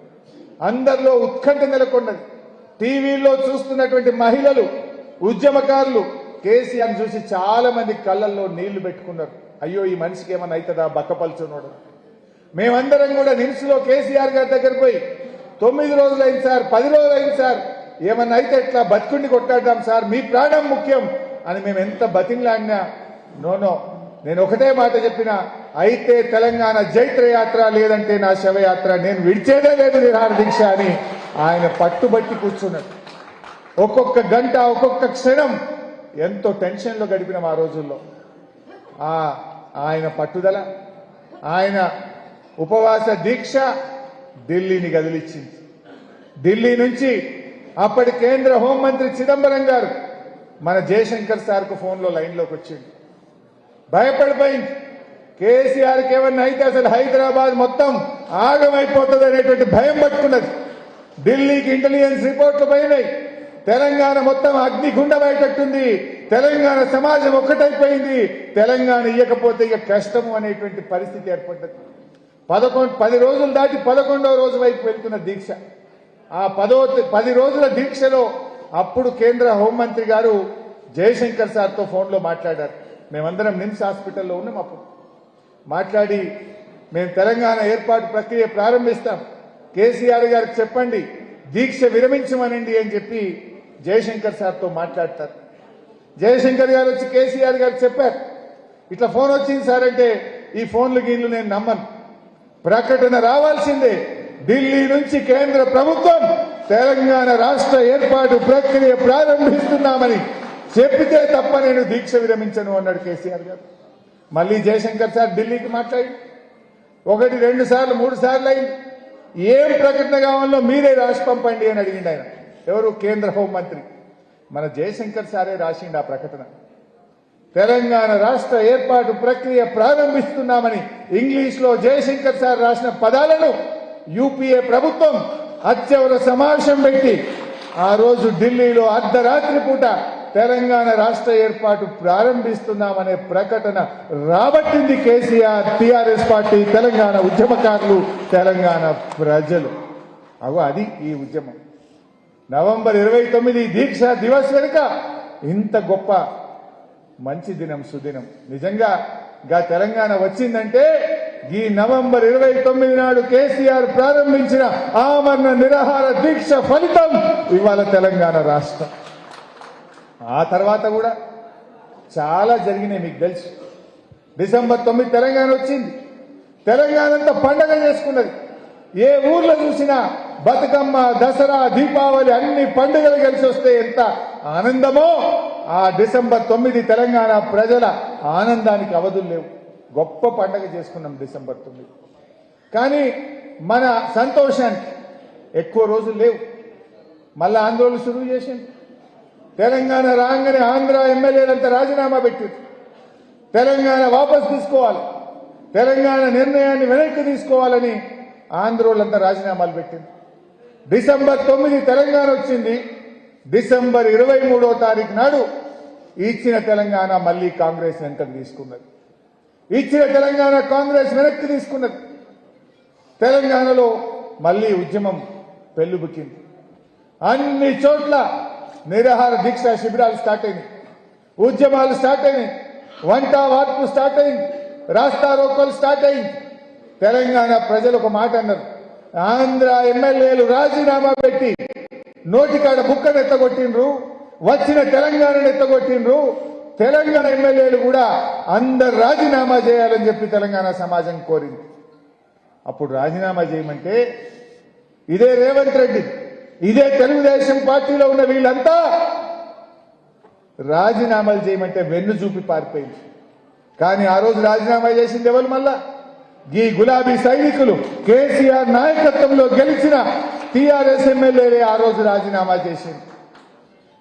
అందరిలో ఉత్కంఠ నెలకొన్నది. టీవీలో చూస్తున్నటువంటి మహిళలు, ఉద్యమకారులు కేసీఆర్ చూసి చాలా మంది కళ్ళల్లో నీళ్లు పెట్టుకున్నారు. అయ్యో ఈ మనిషికి ఏమన్నా అవుతుందా బక్కపలుచున్నాడు. మేమందరం కూడా నిమ్స్ లో కేసీఆర్ గారి దగ్గర పోయి 9 రోజులైంది సార్, 10 రోజులైంది సార్, ఏమన్నా అయితే ఎట్లా బతుకుని కొట్టాడాం సార్, మీ ప్రాణం ముఖ్యం అని మేము ఎంత బతిన్లాడినా నోనో, నేను ఒకటే మాట చెప్పిన, అయితే తెలంగాణ జైత్రయాత్ర, లేదంటే నా శవయాత్ర, నేను విడిచేదే లేదు నిరాహార దీక్ష అని ఆయన పట్టుబట్టి కూర్చున్నాడు. ఒక్కొక్క గంట, ఒక్కొక్క క్షణం ఎంతో టెన్షన్లో గడిపినాం ఆ రోజుల్లో. ఆయన పట్టుదల, ఆయన ఉపవాస దీక్ష ఢిల్లీని కదిలిచ్చింది. ఢిల్లీ నుంచి అప్పటి కేంద్ర హోంమంత్రి చిదంబరం గారు మన జయశంకర్ సార్కు ఫోన్లో లైన్లోకి వచ్చింది. భయపడిపోయింది. కేసీఆర్కి ఏమన్నా అయితే అసలు హైదరాబాద్ మొత్తం ఆగమైపోతుంది అనేటువంటి భయం పట్టుకున్నది. ఢిల్లీకి ఇంటెలిజెన్స్ రిపోర్ట్లు పోయినాయి. తెలంగాణ మొత్తం అగ్నిగుండమయ్యేటట్టుంది, తెలంగాణ సమాజం ఒక్కటైపోయింది, తెలంగాణ ఇయ్యకపోతే ఇక కష్టము అనేటువంటి పరిస్థితి ఏర్పడ్డది. 10 రోజులు దాటి 11వ రోజు వైపు వెళ్తున్న దీక్ష. ఆ 10 రోజుల దీక్షలో అప్పుడు కేంద్ర హోంమంత్రి గారు జయశంకర్ సార్తో ఫోన్లో మాట్లాడారు. మేమందరం నిమ్స్ హాస్పిటల్లో ఉన్నాం. అప్పుడు మాట్లాడి మేము తెలంగాణ ఏర్పాటు ప్రక్రియ ప్రారంభిస్తాం, కేసీఆర్ గారికి చెప్పండి దీక్ష విరమించమనండి అని చెప్పి జయశంకర్ సార్తో మాట్లాడతారు. జయశంకర్ గారు వచ్చి కేసీఆర్ గారికి చెప్పారు, ఇట్లా ఫోన్ వచ్చింది సార్ అంటే, ఈ ఫోన్లు గీన్లు నేను నమ్మను, ప్రకటన రావాల్సిందే, ఢిల్లీ నుంచి కేంద్ర ప్రభుత్వం తెలంగాణ రాష్ట్ర ఏర్పాటు ప్రక్రియ ప్రారంభిస్తున్నామని చెప్పితే తప్ప నేను దీక్ష విరమించను అన్నాడు కేసీఆర్ గారు. మళ్ళీ జయశంకర్ సార్ ఢిల్లీకి మాట్లాడి 1, 2 సార్లు 3 సార్లు అయింది. ఏం ప్రకటన కావాలో మీరే రాసి పంపండి అని అడిగిండు ఆయన. ఎవరు? కేంద్ర హోంమంత్రి. మన జయశంకర్ సారే రాసిండు ఆ ప్రకటన. తెలంగాణ రాష్ట్ర ఏర్పాటు ప్రక్రియ ప్రారంభిస్తున్నామని ఇంగ్లీష్లో జయశంకర్ సార్ రాసిన పదాలను యూపీఏ ప్రభుత్వం అత్యవసర సమావేశం పెట్టి ఆ రోజు ఢిల్లీలో అర్ధరాత్రి పూట తెలంగాణ రాష్ట్ర ఏర్పాటు ప్రారంభిస్తున్నామనే ప్రకటన రాబట్టింది కేసీఆర్, టీఆర్ఎస్ పార్టీ, తెలంగాణ ఉద్యమకారులు, తెలంగాణ ప్రజలు. అది ఈ ఉద్యమం. నవంబర్ 29 దీక్షా దివస్ వెనుక ఇంత గొప్ప మంచి దినం, సుదినం. నిజంగా తెలంగాణ వచ్చిందంటే ఈ నవంబర్ 29 నాడు కేసీఆర్ ప్రారంభించిన ఆమరణ నిరాహార దీక్ష ఫలితం ఇవాళ తెలంగాణ రాష్ట్రం. ఆ తర్వాత కూడా చాలా జరిగినాయి, మీకు తెలుసు. డిసెంబర్ 9 తెలంగాణ వచ్చింది. తెలంగాణ అంతా పండగ చేసుకున్నది. ఏ ఊర్లో చూసినా బతుకమ్మ, దసరా, దీపావళి అన్ని పండుగలు కలిసి వస్తే ఎంత ఆనందమో ఆ డిసెంబర్ 9 తెలంగాణ ప్రజల ఆనందానికి అవధులు లేవు. గొప్ప పండగ చేసుకున్నాం డిసెంబర్ 9. కానీ మన సంతోషానికి ఎక్కువ రోజులు లేవు. మళ్ళా ఆందోళన శురువు చేసింది. తెలంగాణ రాగానే ఆంధ్ర ఎమ్మెల్యేలంతా రాజీనామా పెట్టారు. తెలంగాణ వాపసు తీసుకోవాలి, తెలంగాణ నిర్ణయాన్ని వెనక్కి తీసుకోవాలని ఆంధ్రోళ్ళంతా రాజీనామాలు పెట్టింది. డిసెంబర్ 9 తెలంగాణ వచ్చింది. డిసెంబర్ 23వ తారీఖు నాడు ఇచ్చిన తెలంగాణ మళ్లీ కాంగ్రెస్ వెనక్కి తీసుకున్నది. ఇచ్చిన తెలంగాణ కాంగ్రెస్ వెనక్కి తీసుకున్నది. తెలంగాణలో మళ్లీ ఉద్యమం పెళ్లుబుకింది. అన్ని చోట్ల నిరాహార దీక్ష శిబిరాలు స్టార్ట్ అయినాయి, ఉద్యమాలు స్టార్ట్ అయినాయి, వంట వార్పు స్టార్ట్ అయింది, రాస్తా రోకోలు స్టార్ట్ అయింది. తెలంగాణ ప్రజలు ఒక మాట అన్నారు, ఆంధ్ర ఎమ్మెల్యేలు రాజీనామా పెట్టి నోటికాడ బుక్కను ఎత్తగొట్టిండ్రు, వచ్చిన తెలంగాణను ఎత్తగొట్టిండ్రు, తెలంగాణ ఎమ్మెల్యేలు కూడా అందరు రాజీనామా చేయాలని చెప్పి తెలంగాణ సమాజం కోరింది. అప్పుడు రాజీనామా చేయమంటే ఇదే రేవంత్ రెడ్డి, ఇదే తెలుగుదేశం పార్టీలో ఉన్న వీళ్ళంతా రాజీనామాలు చేయమంటే వెన్ను చూపి పారిపోయింది. కానీ ఆ రోజు రాజీనామా చేసింది ఎవరు? మళ్ళా ఈ గులాబీ సైనికులు, కేసీఆర్ నాయకత్వంలో గెలిచిన టీఆర్ఎస్ ఎమ్మెల్యేలే ఆ రోజు రాజీనామా చేసింది.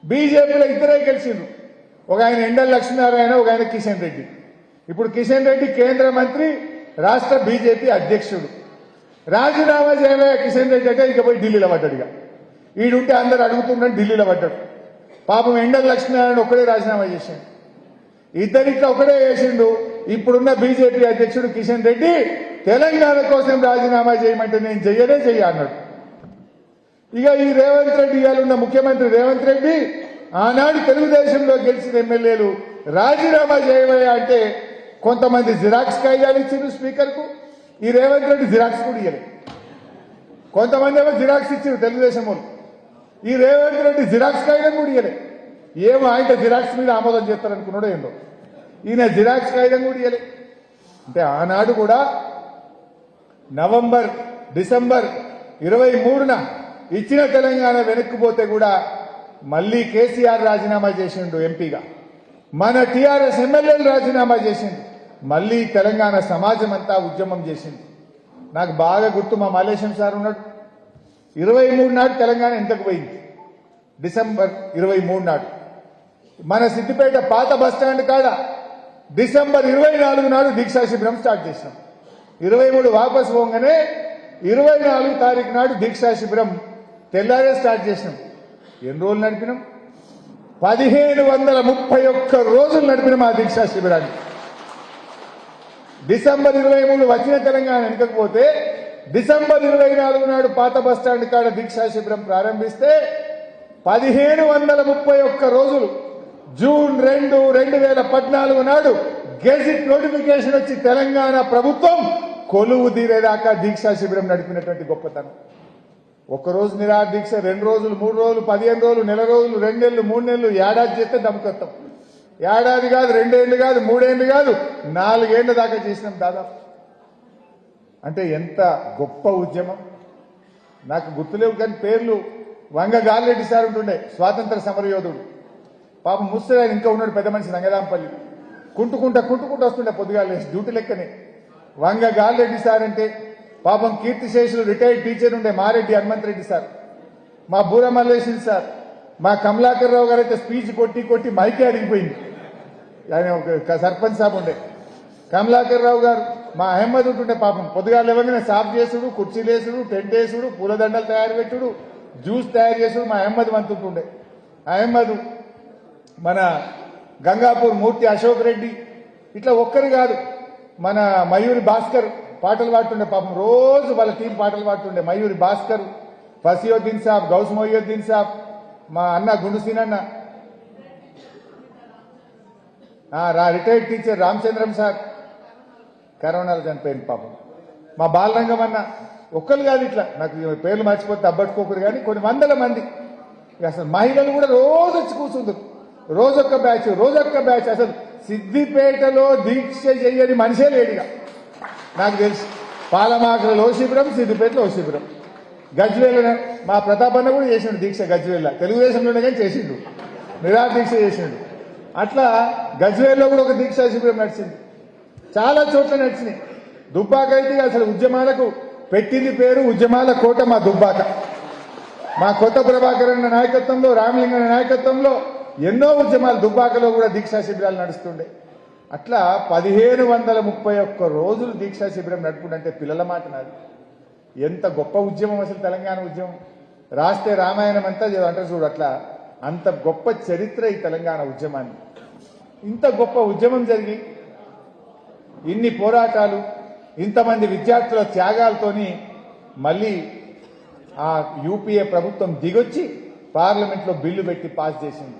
బీజేపీలో ఇద్దరే గెలిచిండ్రు, ఒక ఆయన ఎండల లక్ష్మీనారాయణ, ఒక ఆయన కిషన్ రెడ్డి. ఇప్పుడు కిషన్ రెడ్డి కేంద్ర మంత్రి, రాష్ట్ర బీజేపీ అధ్యక్షుడు. రాజీనామా చేయలే కిషన్ రెడ్డి అంటే ఇక పోయి ఢిల్లీలో పడ్డాడుగా. ఈడుంటే అందరు అడుగుతున్నాడు, ఢిల్లీలో పడ్డాడు. పాపం ఎండల లక్ష్మీనారాయణ ఒక్కడే రాజీనామా చేసిండు, ఇద్దరిట్లో ఒకటే చేసిండు. ఇప్పుడున్న బీజేపీ అధ్యక్షుడు కిషన్ రెడ్డి తెలంగాణ కోసం రాజీనామా చేయమంటే నేను చెయ్య అన్నాడు. ఇక ఈ రేవంత్ రెడ్డి, ఇవాళ ముఖ్యమంత్రి రేవంత్ రెడ్డి, ఆనాడు తెలుగుదేశంలో గెలిచిన ఎమ్మెల్యేలు రాజీనామా చేయవయ్యా అంటే కొంతమంది జిరాక్స్ కాగితాలు ఇచ్చిండ్రు స్పీకర్కు. ఈ రేవంత్ రెడ్డి జిరాక్స్ కూడా ఇయ్యలేదు. కొంతమంది ఏమో జిరాక్స్ ఇచ్చారు తెలుగుదేశం వాళ్ళు, ఈ రేవంత్ రెడ్డి జిరాక్స్ కాగితం కూడా ఇయ్యలేదు. ఏమో ఆయన జిరాక్స్ మీద ఆమోదం చేస్తారనుకున్నాడో ఏందో, ఈయన జిరాక్స్ కాగితం కూడా ఇయ్యలేదు. అంటే ఆనాడు కూడా డిసెంబర్ 23న ఇచ్చిన తెలంగాణ వెనక్కిపోతే కూడా మళ్లీ కేసీఆర్ రాజీనామా చేసిండు ఎంపీగా, మన టీఆర్ఎస్ ఎమ్మెల్యేలు రాజీనామా చేసిండు, మళ్లీ తెలంగాణ సమాజం అంతా ఉద్యమం చేసింది. నాకు బాగా గుర్తు, మా మల్లేశం సార్ ఉన్నాడు, 23 నాడు తెలంగాణ ఎంతకు పోయింది. డిసెంబర్ 23 నాడు మన సిద్దిపేట పాత బస్టాండ్ కాడ డిసెంబర్ 24 నాడు దీక్షా శిబిరం స్టార్ట్ చేసినాం. 23 వాపసు పోగానే 24 తారీఖు నాడు దీక్షా శిబిరం తెల్లారే స్టార్ట్ చేసినాం. ఎన్ని రోజులు నడిపినాం? 1531 రోజులు నడిపినాం ఆ దీక్షా శిబిరాన్ని. డిసెంబర్ 23 వచ్చిన తెలంగాణ వెనకపోతే డిసెంబర్ 24 నాడు పాత బస్టాండ్ కాడ దీక్షా శిబిరం ప్రారంభిస్తే 1531 రోజులు జూన్ 2, 2014 నాడు గెజిట్ నోటిఫికేషన్ వచ్చి తెలంగాణ ప్రభుత్వం కొలువు తీరేదాకా దీక్షా శిబిరం నడిపినటువంటి గొప్పతనం. ఒక్కరోజు నిరాహార దీక్ష, 2 రోజులు, 3 రోజులు, 15 రోజులు, నెల రోజులు, 2 నెలలు, 3 నెలలు, ఏడాది చేస్తే దమ్ముకొత్తాం. ఏడాది కాదు, 2 ఏళ్ళు కాదు, 3 ఏళ్ళు కాదు, 4 ఏళ్ల దాకా చేసినాం దాదాపు. అంటే ఎంత గొప్ప ఉద్యమం. నాకు గుర్తులేవు కానీ పేర్లు. వంగ గాలిరెడ్డి సార్ ఉంటుండే, స్వాతంత్ర సమరయోధుడు. పాపం ముసలాయన ఇంకా ఉన్నాడు, పెద్ద మనిషి, రంగదాంపల్లి. కుంటుకుంటా వస్తుండే పొద్దుగాలు డ్యూటీ లెక్కనే. వంగ గాలిరెడ్డి సార్ అంటే పాపం కీర్తిశేషులు రిటైర్డ్ టీచర్ ఉండే మారెడ్డి హనుమంత్ రెడ్డి సార్, మా బూర మల్లేశ్వరి సార్, మా కమలాకర్ రావు గారు అయితే స్పీచ్ కొట్టి కొట్టి మైకే అడిగిపోయింది. ఆయన ఒక సర్పంచ్ సాబ్ ఉండే కమలాకర్ రావు గారు, మా అహ్మద్ ఉంటుండే పాపం పొద్దుగాలు ఇవ్వగానే సాఫ్ చేసుడు, కుర్చీలు వేసుడు, టెంట్ వేసుడు, పూలదండలు తయారు పెట్టుడు, జ్యూస్ తయారు చేసుడు మా అహ్మద్ వంతుంటుండే. అహ్మద్, మన గంగాపూర్ మూర్తి అశోక్ రెడ్డి, ఇట్లా ఒక్కరు కాదు, మన మయూరి భాస్కర్ పాటలు పాడుతుండే పాపం, రోజు వాళ్ళ టీం పాటలు పాడుతుండే. మయూరి భాస్కర్, ఫసియుద్దీన్ సాబ్, గౌస్ మొయ్యుద్దీన్ సాబ్, మా అన్న గుండుసీనన్న, రిటైర్డ్ టీచర్ రామచంద్రం సార్ కరోనాలో చనిపోయింది పాపం. మా బాలరంగం అన్న, ఒక్కరు కాదు, ఇట్లా నాకు పేర్లు మర్చిపోతే అబ్బట్టుకోకరు కానీ కొన్ని వందల మంది. అసలు మహిళలు కూడా రోజు వచ్చి కూర్చుంటారు, రోజొక్క బ్యాచ్. అసలు సిద్దిపేటలో దీక్ష చెయ్యని మనిషే లేడుగా నాకు తెలుసు. పాలమాకలో శిబిరం, సిద్దిపేటలో శిబిరం, గజ్వేల్ మా ప్రతాపన్న కూడా చేసిండు దీక్ష. గజ్వేల్ తెలుగుదేశంలోనే కానీ చేసిండు, నిరాదీక్ష చేసిండు. అట్లా గజ్వేల్లో కూడా ఒక దీక్షా శిబిరం నడిచింది, చాలా చోట్ల నడిచినాయి. దుబ్బాక అయితే అసలు ఉద్యమాలకు పెట్టింది పేరు ఉద్యమాల కోట మా దుబ్బాక. మా కొత్త ప్రభాకర్ అన్న నాయకత్వంలో, రామలింగన్న నాయకత్వంలో ఎన్నో ఉద్యమాలు దుబ్బాకలో కూడా దీక్షా శిబిరాలు నడుస్తుండే. అట్లా 1531 రోజులు దీక్షా శిబిరం నడుపుకుంటే పిల్లల మాట నాది. ఎంత గొప్ప ఉద్యమం అసలు తెలంగాణ ఉద్యమం. రాస్తే రామాయణం అంతా అంటారు చూడు, అట్లా అంత గొప్ప చరిత్ర ఈ తెలంగాణ ఉద్యమాన్ని. ఇంత గొప్ప ఉద్యమం జరిగి ఇన్ని పోరాటాలు, ఇంతమంది విద్యార్థుల త్యాగాలతోని మళ్ళీ ఆ యూపీఏ ప్రభుత్వం దిగొచ్చి పార్లమెంట్లో బిల్లు పెట్టి పాస్ చేసింది.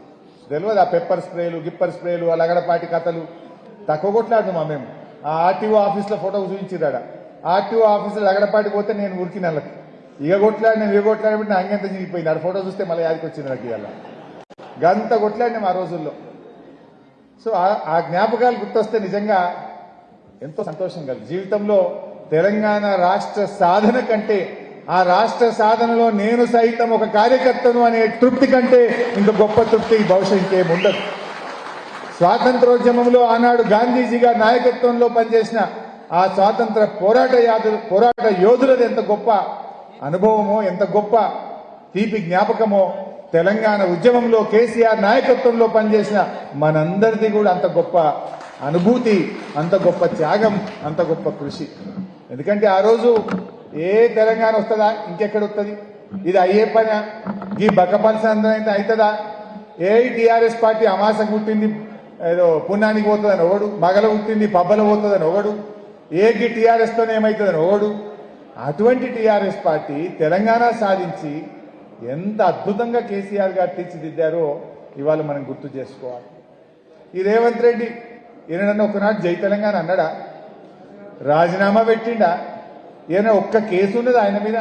తెలియదు ఆ పెప్పర్ స్ప్రేలు, గిప్పర్ స్ప్రేలు, ఆ లగడపాటి కథలు తక్కువ కొట్లాడుతున్నాం మేము. ఆ ఆర్టీఓ ఆఫీస్లో ఫోటో చూపించిరాడ, ఆర్టీఓ ఆఫీసులో లగడపాటి పోతే నేను ఉరికి నెలకు ఇక కొట్లాడినట్టు నా అంగంత చిరిగిపోయింది. ఆడ ఫోటో చూస్తే మళ్ళీ యాదికి వచ్చింది నాకు ఇవాళ. గంత కొట్లాడినాం ఆ రోజుల్లో. సో ఆ జ్ఞాపకాలు గుర్తొస్తే నిజంగా ఎంతో సంతోషం కలిగి జీవితంలో తెలంగాణ రాష్ట్ర సాధన కంటే, ఆ రాష్ట్ర సాధనలో నేను సైతం ఒక కార్యకర్తను అనే తృప్తి కంటే ఇంత గొప్ప తృప్తి బహుశా ఇంకేముండదు. స్వాతంత్రోద్యమంలో ఆనాడు గాంధీజీ గారి నాయకత్వంలో పనిచేసిన ఆ స్వాతంత్ర పోరాట యోధులది ఎంత గొప్ప అనుభవమో, ఎంత గొప్ప తీపి జ్ఞాపకమో, తెలంగాణ ఉద్యమంలో కేసీఆర్ నాయకత్వంలో పనిచేసిన మనందరిది కూడా అంత గొప్ప అనుభూతి, అంత గొప్ప త్యాగం, అంత గొప్ప కృషి. ఎందుకంటే ఆ రోజు ఏ తెలంగాణ వస్తుందా, ఇంకెక్కడ వస్తుంది, ఇది అయ్యే పని, ఈ బక్కపల్స అందరైతే అవుతుందా, ఏ టీఆర్ఎస్ పార్టీ అమాస పుట్టింది ఏదో పుణ్యానికి పోతుందని ఒకడు, మగల పుట్టింది పబ్బల పోతుందని ఒకడు, ఏకి టీఆర్ఎస్తోనే ఏమవుతుందని ఒకడు. అటువంటి టీఆర్ఎస్ పార్టీ తెలంగాణ సాధించి ఎంత అద్భుతంగా కేసీఆర్ గారు తీర్చిదిద్దారో ఇవాళ మనం గుర్తు చేసుకోవాలి. ఈ రేవంత్ రెడ్డి ఈయనన్నా ఒకనాడు జై తెలంగాణ అన్నాడా, రాజీనామా పెట్టిండా, ఏమైనా ఒక్క కేసు ఉన్నది ఆయన మీద?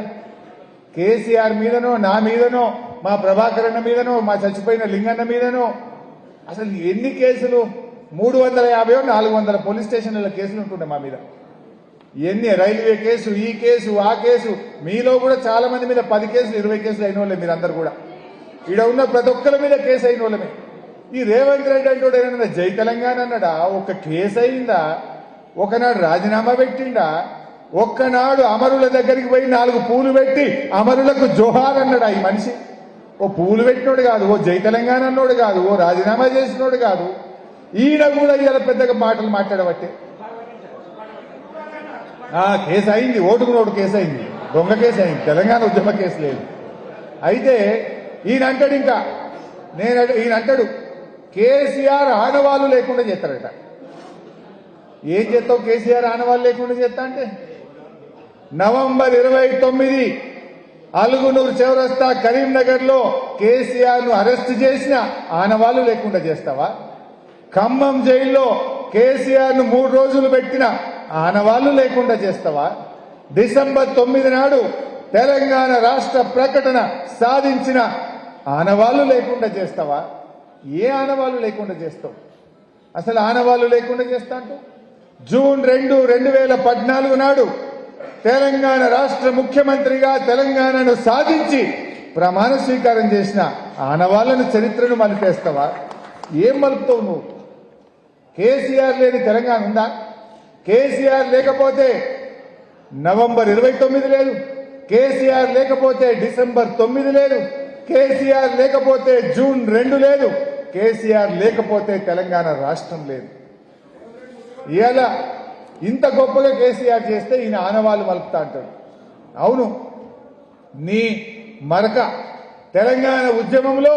కేసీఆర్ మీదనో, నా మీదనో, మా ప్రభాకర్ అన్న మీదనో, మా చచ్చిపోయిన లింగన్న మీదనో అసలు ఎన్ని కేసులు? 350 400 పోలీస్ స్టేషన్ల కేసులు ఉంటుండే మా మీద. ఎన్ని రైల్వే కేసు, ఈ కేసు, ఆ కేసు, మీలో కూడా చాలా మంది మీద 10 కేసులు 20 కేసులు అయిన వాళ్ళే మీరందరూ కూడా. ఈడ ఉన్న ప్రతి ఒక్కరి మీద కేసు అయిన వాళ్ళమే. ఈ రేవంత్ రెడ్డి అంటూ ఏమన్నా జై తెలంగాణ అన్నాడా? ఒక్క కేసు అయిందా? ఒకనాడు రాజీనామా పెట్టిండా? ఒక్కనాడు అమరుల దగ్గరికి పోయి 4 పూలు పెట్టి అమరులకు జోహార్ అన్నాడా ఈ మనిషి? ఓ పూలు పెట్టినోడు కాదు, ఓ జై తెలంగాణ అన్నోడు కాదు, ఓ రాజీనామా చేసినోడు కాదు. ఈయన కూడా ఇవాళ పెద్దగా మాటలు మాట్లాడబట్టే కేసు అయింది, ఓటుకునోడు కేసు అయింది, దొంగ కేసు అయింది, తెలంగాణ ఉద్యమ కేసు లేదు. అయితే ఈయన అంటాడు, ఇంకా ఈయన అంటాడు కేసీఆర్ ఆనవాళ్ళు లేకుండా చేస్తారట. ఏం చేస్తావు కేసీఆర్ ఆనవాళ్ళు లేకుండా చేస్తా అంటే? నవంబర్ 29 అలుగునూరు చౌరస్తా కరీంనగర్ లో కేసీఆర్ ను అరెస్ట్ చేసిన ఆనవాళ్లు లేకుండా చేస్తావా? ఖమ్మం జైల్లో కేసీఆర్ ను 3 రోజులు పెట్టిన ఆనవాళ్లు లేకుండా చేస్తావా? డిసెంబర్ 9 నాడు తెలంగాణ రాష్ట్ర ప్రకటన సాధించిన ఆనవాళ్లు లేకుండా చేస్తావా? ఏ ఆనవాళ్లు లేకుండా చేస్తావు? అసలు ఆనవాళ్లు లేకుండా చేస్తా అంటూ జూన్ 2, 2014 నాడు తెలంగాణ రాష్ట్ర ముఖ్యమంత్రిగా తెలంగాణను సాధించి ప్రమాణ స్వీకారం చేసిన ఆనవాళ్లను చరిత్రను మలిపేస్తావా? ఏం మలుపుతావు నువ్వు? కేసీఆర్ లేని తెలంగాణ ఉందా? కేసీఆర్ లేకపోతే నవంబర్ 29 లేదు, కేసీఆర్ లేకపోతే డిసెంబర్ 9 లేదు, కేసీఆర్ లేకపోతే జూన్ 2 లేదు, కేసీఆర్ లేకపోతే తెలంగాణ రాష్ట్రం లేదు. ఇవాళ ఇంత గొప్పగా కేసీఆర్ చేస్తే ఈయన ఆనవాళ్ళు మలుపుతా అంటాడు. అవును, నీ మరక తెలంగాణ ఉద్యమంలో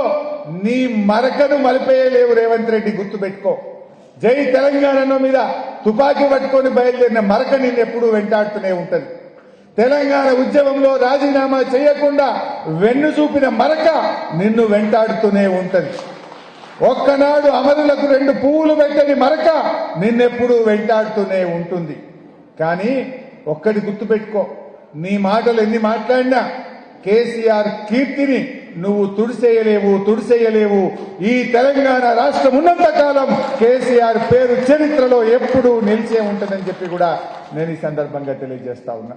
నీ మరకను మలిపేయలేవు రేవంత్ రెడ్డి, గుర్తుపెట్టుకో. జై తెలంగాణ మీద తుపాకీ పట్టుకొని బయలుదేరిన మరక నిన్ను ఎప్పుడూ వెంటాడుతూనే ఉంటది. తెలంగాణ ఉద్యమంలో రాజీనామా చేయకుండా వెన్ను చూపిన మరక నిన్ను వెంటాడుతూనే ఉంటది. ఒక్కనాడు అమరులకు 2 పువ్వులు పెట్టని మరక నిన్నెప్పుడూ వెంటాడుతూనే ఉంటుంది. కానీ ఒక్కటి గుర్తుపెట్టుకో, నీ మాటలు ఎన్ని మాట్లాడినా కేసీఆర్ కీర్తిని నువ్వు తుడిసేయలేవు. ఈ తెలంగాణ రాష్ట్రం ఉన్నంత కాలం కేసీఆర్ పేరు చరిత్రలో ఎప్పుడూ నిలిచే ఉంటుందని చెప్పి కూడా నేను ఈ సందర్భంగా తెలియజేస్తా ఉన్నా.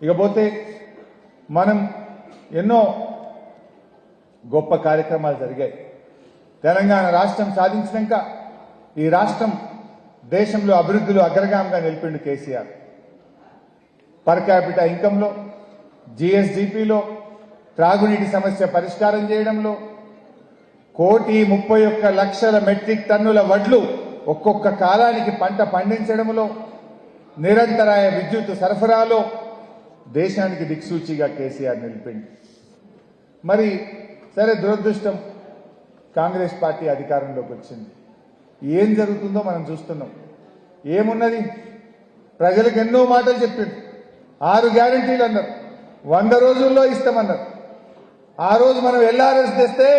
ఇకపోతే మనం ఎన్నో గొప్ప కార్యక్రమాలు జరిగాయి. తెలంగాణ రాష్ట్రం సాధించినాక ఈ రాష్ట్రం దేశంలో అభివృద్ధిలో అగ్రగామిగా నిలిపిండు కేసీఆర్. పర్ క్యాపిటల్ ఇన్కంలో, జీఎస్డీపీలో, త్రాగునీటి సమస్య పరిష్కారం చేయడంలో, 1,31,00,000 మెట్రిక్ టన్నుల వడ్లు ఒక్కొక్క కాలానికి పంట పండించడంలో, నిరంతరాయ విద్యుత్ సరఫరాలో దేశానికి దిక్సూచిగా కేసీఆర్ నిలిపింది. మరి సరే, దురదృష్టం కాంగ్రెస్ పార్టీ అధికారంలోకి వచ్చింది. ఏం జరుగుతుందో మనం చూస్తున్నాం. ఏమున్నది, ప్రజలకు ఎన్నో మాటలు చెప్పింది. 6 గ్యారంటీలు అన్నారు, 100 రోజుల్లో ఇస్తామన్నారు. ఆ రోజు మనం ఎల్ఆర్ఎస్ తెస్తే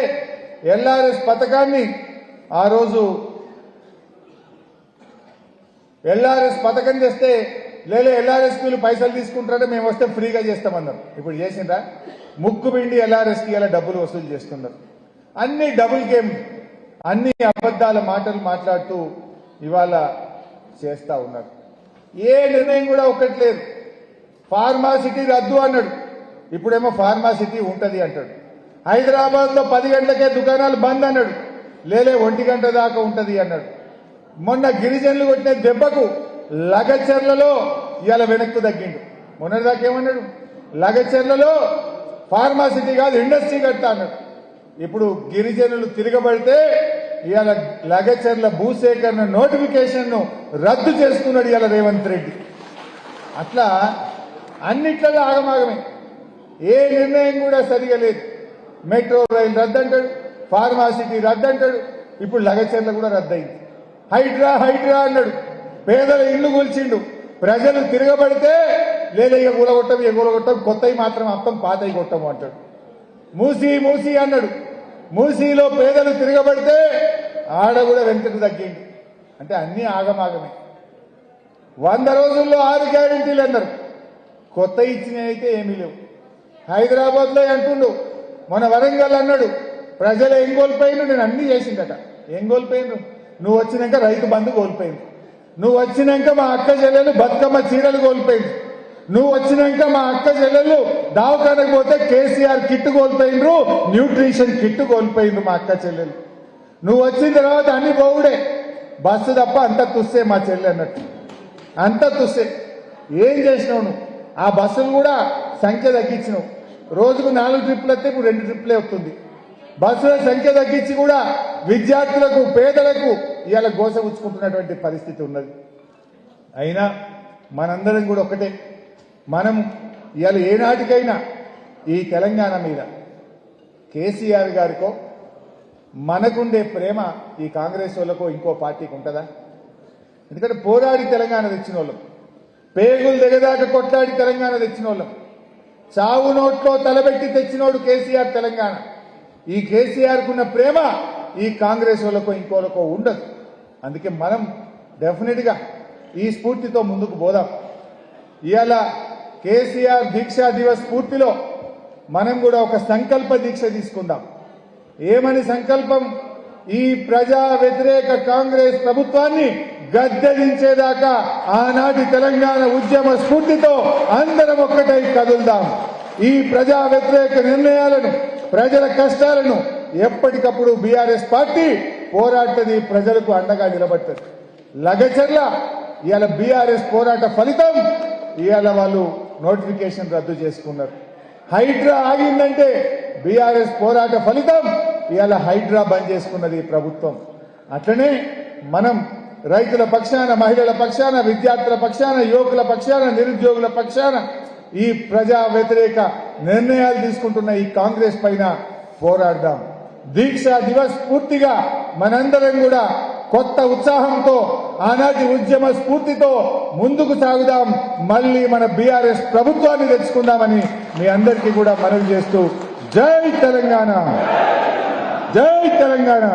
ఎల్ఆర్ఎస్ పథకాన్ని ఆ రోజు ఎల్ఆర్ఎస్ పథకం తెస్తే లేలే ఎల్ఆర్ఎస్కి పైసలు తీసుకుంటారంటే మేము వస్తే ఫ్రీగా చేస్తామన్నారు. ఇప్పుడు చేసిండ్రా? ముక్కు పిండి ఎల్ఆర్ఎస్కి ఇలా డబ్బులు వసూలు చేస్తున్నారు. అన్ని డబుల్ గేమ్, అన్ని అబద్దాల మాటలు మాట్లాడుతూ ఇవాళ చేస్తా ఉన్నారు. ఏ నిర్ణయం కూడా ఒకటి లేదు. ఫార్మాసిటీ రద్దు అన్నాడు, ఇప్పుడేమో ఫార్మాసిటీ ఉంటది అంటాడు. హైదరాబాద్ లో 10 గంటలకే దుకాణాలు బంద్ అన్నాడు, లేలే 1 గంట దాకా ఉంటది అన్నాడు. మొన్న గిరిజనులు కొట్టిన దెబ్బకు లగచర్లలో ఇవాళ వెనక్కు తగ్గిండు. మొన్నటిదాకా ఏమన్నాడు, లగచర్లలో ఫార్మాసిటీ కాదు ఇండస్ట్రీ కడతా అన్నాడు. ఇప్పుడు గిరిజనులు తిరగబడితే ఇవాళ లగచర్ల భూసేకరణ నోటిఫికేషన్ ను రద్దు చేసుకున్నాడు ఇవాళ రేవంత్ రెడ్డి. అట్లా అన్నిట్లలో ఆగమాగమే, ఏ నిర్ణయం కూడా సరిగా లేదు. మెట్రో రైలు రద్దంటాడు, ఫార్మాసిటీ రద్దంటాడు, ఇప్పుడు లగచర్ల కూడా రద్దయింది. హైడ్రా అన్నాడు, పేదల ఇల్లు కూల్చిండు. ప్రజలు తిరగబడితే లేదా ఇక కూలగొట్టం కొత్తవి మాత్రం అర్థం పాతవి కొట్టము అంటాడు. మూసి అన్నాడు, మూసీలో పేదలు తిరగబడితే ఆడ కూడా వెంటకు తగ్గింది. అంటే అన్ని ఆగమాగమే. 100 రోజుల్లో 6 గ్యారెంటీలు అన్నారు, కొత్త ఇచ్చినవి అయితే ఏమీ లేవు. హైదరాబాద్ లో అంటుండు, మన వరంగల్ అన్నాడు, ప్రజలు ఏం కోల్పోయిండు, నేను అన్ని చేసిందట. ఏం కోల్పోయిండు? నువ్వు వచ్చినాక రైతు బంధు కోల్పోయింది, నువ్వు వచ్చినాక మా అక్క చెల్లెలు బతుకమ్మ చీరలు కోల్పోయింది, నువ్వు వచ్చినాక మా అక్క చెల్లెలు దావకానకు పోతే కేసీఆర్ కిట్ కోల్పోయిండ్రు, న్యూట్రిషన్ కిట్ కోల్పోయిండ్రు మా అక్క చెల్లెలు. నువ్వు వచ్చిన తర్వాత అన్ని పోవుడే, బస్సు తప్ప అంత తుస్సే మా చెల్లె అన్నట్టు, అంత తుస్సే. ఏం చేసినావు నువ్వు? ఆ బస్సులు కూడా సంఖ్య తగ్గించినావు. రోజుకు 4 ట్రిప్పులు వస్తే ఇప్పుడు 2 ట్రిప్పులే వస్తుంది. బస్సుల సంఖ్య తగ్గించి కూడా విద్యార్థులకు, పేదలకు ఇవాళ గోస ఉంచుకుంటున్నటువంటి పరిస్థితి ఉన్నది. అయినా మనందరం కూడా ఒకటే, మనం ఇవాళ ఏనాటికైనా ఈ తెలంగాణ మీద కేసీఆర్ గారికో మనకుండే ప్రేమ ఈ కాంగ్రెస్ వాళ్ళకో ఇంకో పార్టీకి ఉంటుందా? ఎందుకంటే పోరాడి తెలంగాణ తెచ్చిన వాళ్ళం, పేగులు దిగదాకా కొట్లాడి తెలంగాణ తెచ్చిన వాళ్ళం, చావు నోట్లో తలబెట్టి తెచ్చినోడు కేసీఆర్ తెలంగాణ. ఈ కేసీఆర్ కున్న ప్రేమ ఈ కాంగ్రెస్ వాళ్ళకో ఇంకోలకో ఉండదు. అందుకే మనం డెఫినెట్ గా ఈ స్ఫూర్తితో ముందుకు పోదాం. ఇవాళ కేసీఆర్ దీక్షా దివస్ స్ఫూర్తిలో మనం కూడా ఒక సంకల్ప దీక్ష తీసుకుందాం. ఏమని సంకల్పం? ఈ ప్రజా వ్యతిరేక కాంగ్రెస్ ప్రభుత్వాన్ని గద్దెదించేదాకా ఆనాటి తెలంగాణ ఉద్యమ స్ఫూర్తితో అందరం ఒక్కటై కదులుదాం. ఈ ప్రజా వ్యతిరేక నిర్ణయాలను, ప్రజల కష్టాలను ఎప్పటికప్పుడు బీఆర్ఎస్ పార్టీ పోరాటది, ప్రజలకు అండగా నిలబడుతుంది. లగచర్ల ఇవాళ బీఆర్ఎస్ పోరాట ఫలితం ఇవాళ వాళ్ళు నోటిఫికేషన్ రద్దు చేసుకున్నారు. హైడ్రా ఆగిందంటే బీఆర్ఎస్ పోరాట ఫలితం ఇవాళ హైడ్రా బంద్ చేసుకున్నది ఈ ప్రభుత్వం. అట్లనే మనం రైతుల పక్షాన, మహిళల పక్షాన, విద్యార్థుల పక్షాన, యువకుల పక్షాన, నిరుద్యోగుల పక్షాన ఈ ప్రజా వ్యతిరేక నిర్ణయాలు తీసుకుంటున్న ఈ కాంగ్రెస్ పైన పోరాడదాం. దీక్షా దివస్ పూర్తిగా మనందరం కూడా కొత్త ఉత్సాహంతో, ఆనాటి ఉద్యమ స్ఫూర్తితో ముందుకు సాగుదాం. మళ్ళీ మన బీఆర్ఎస్ ప్రభుత్వాన్ని తెచ్చుకుందామని మీ అందరికీ కూడా మనవి చేస్తూ జై తెలంగాణ, జై తెలంగాణ.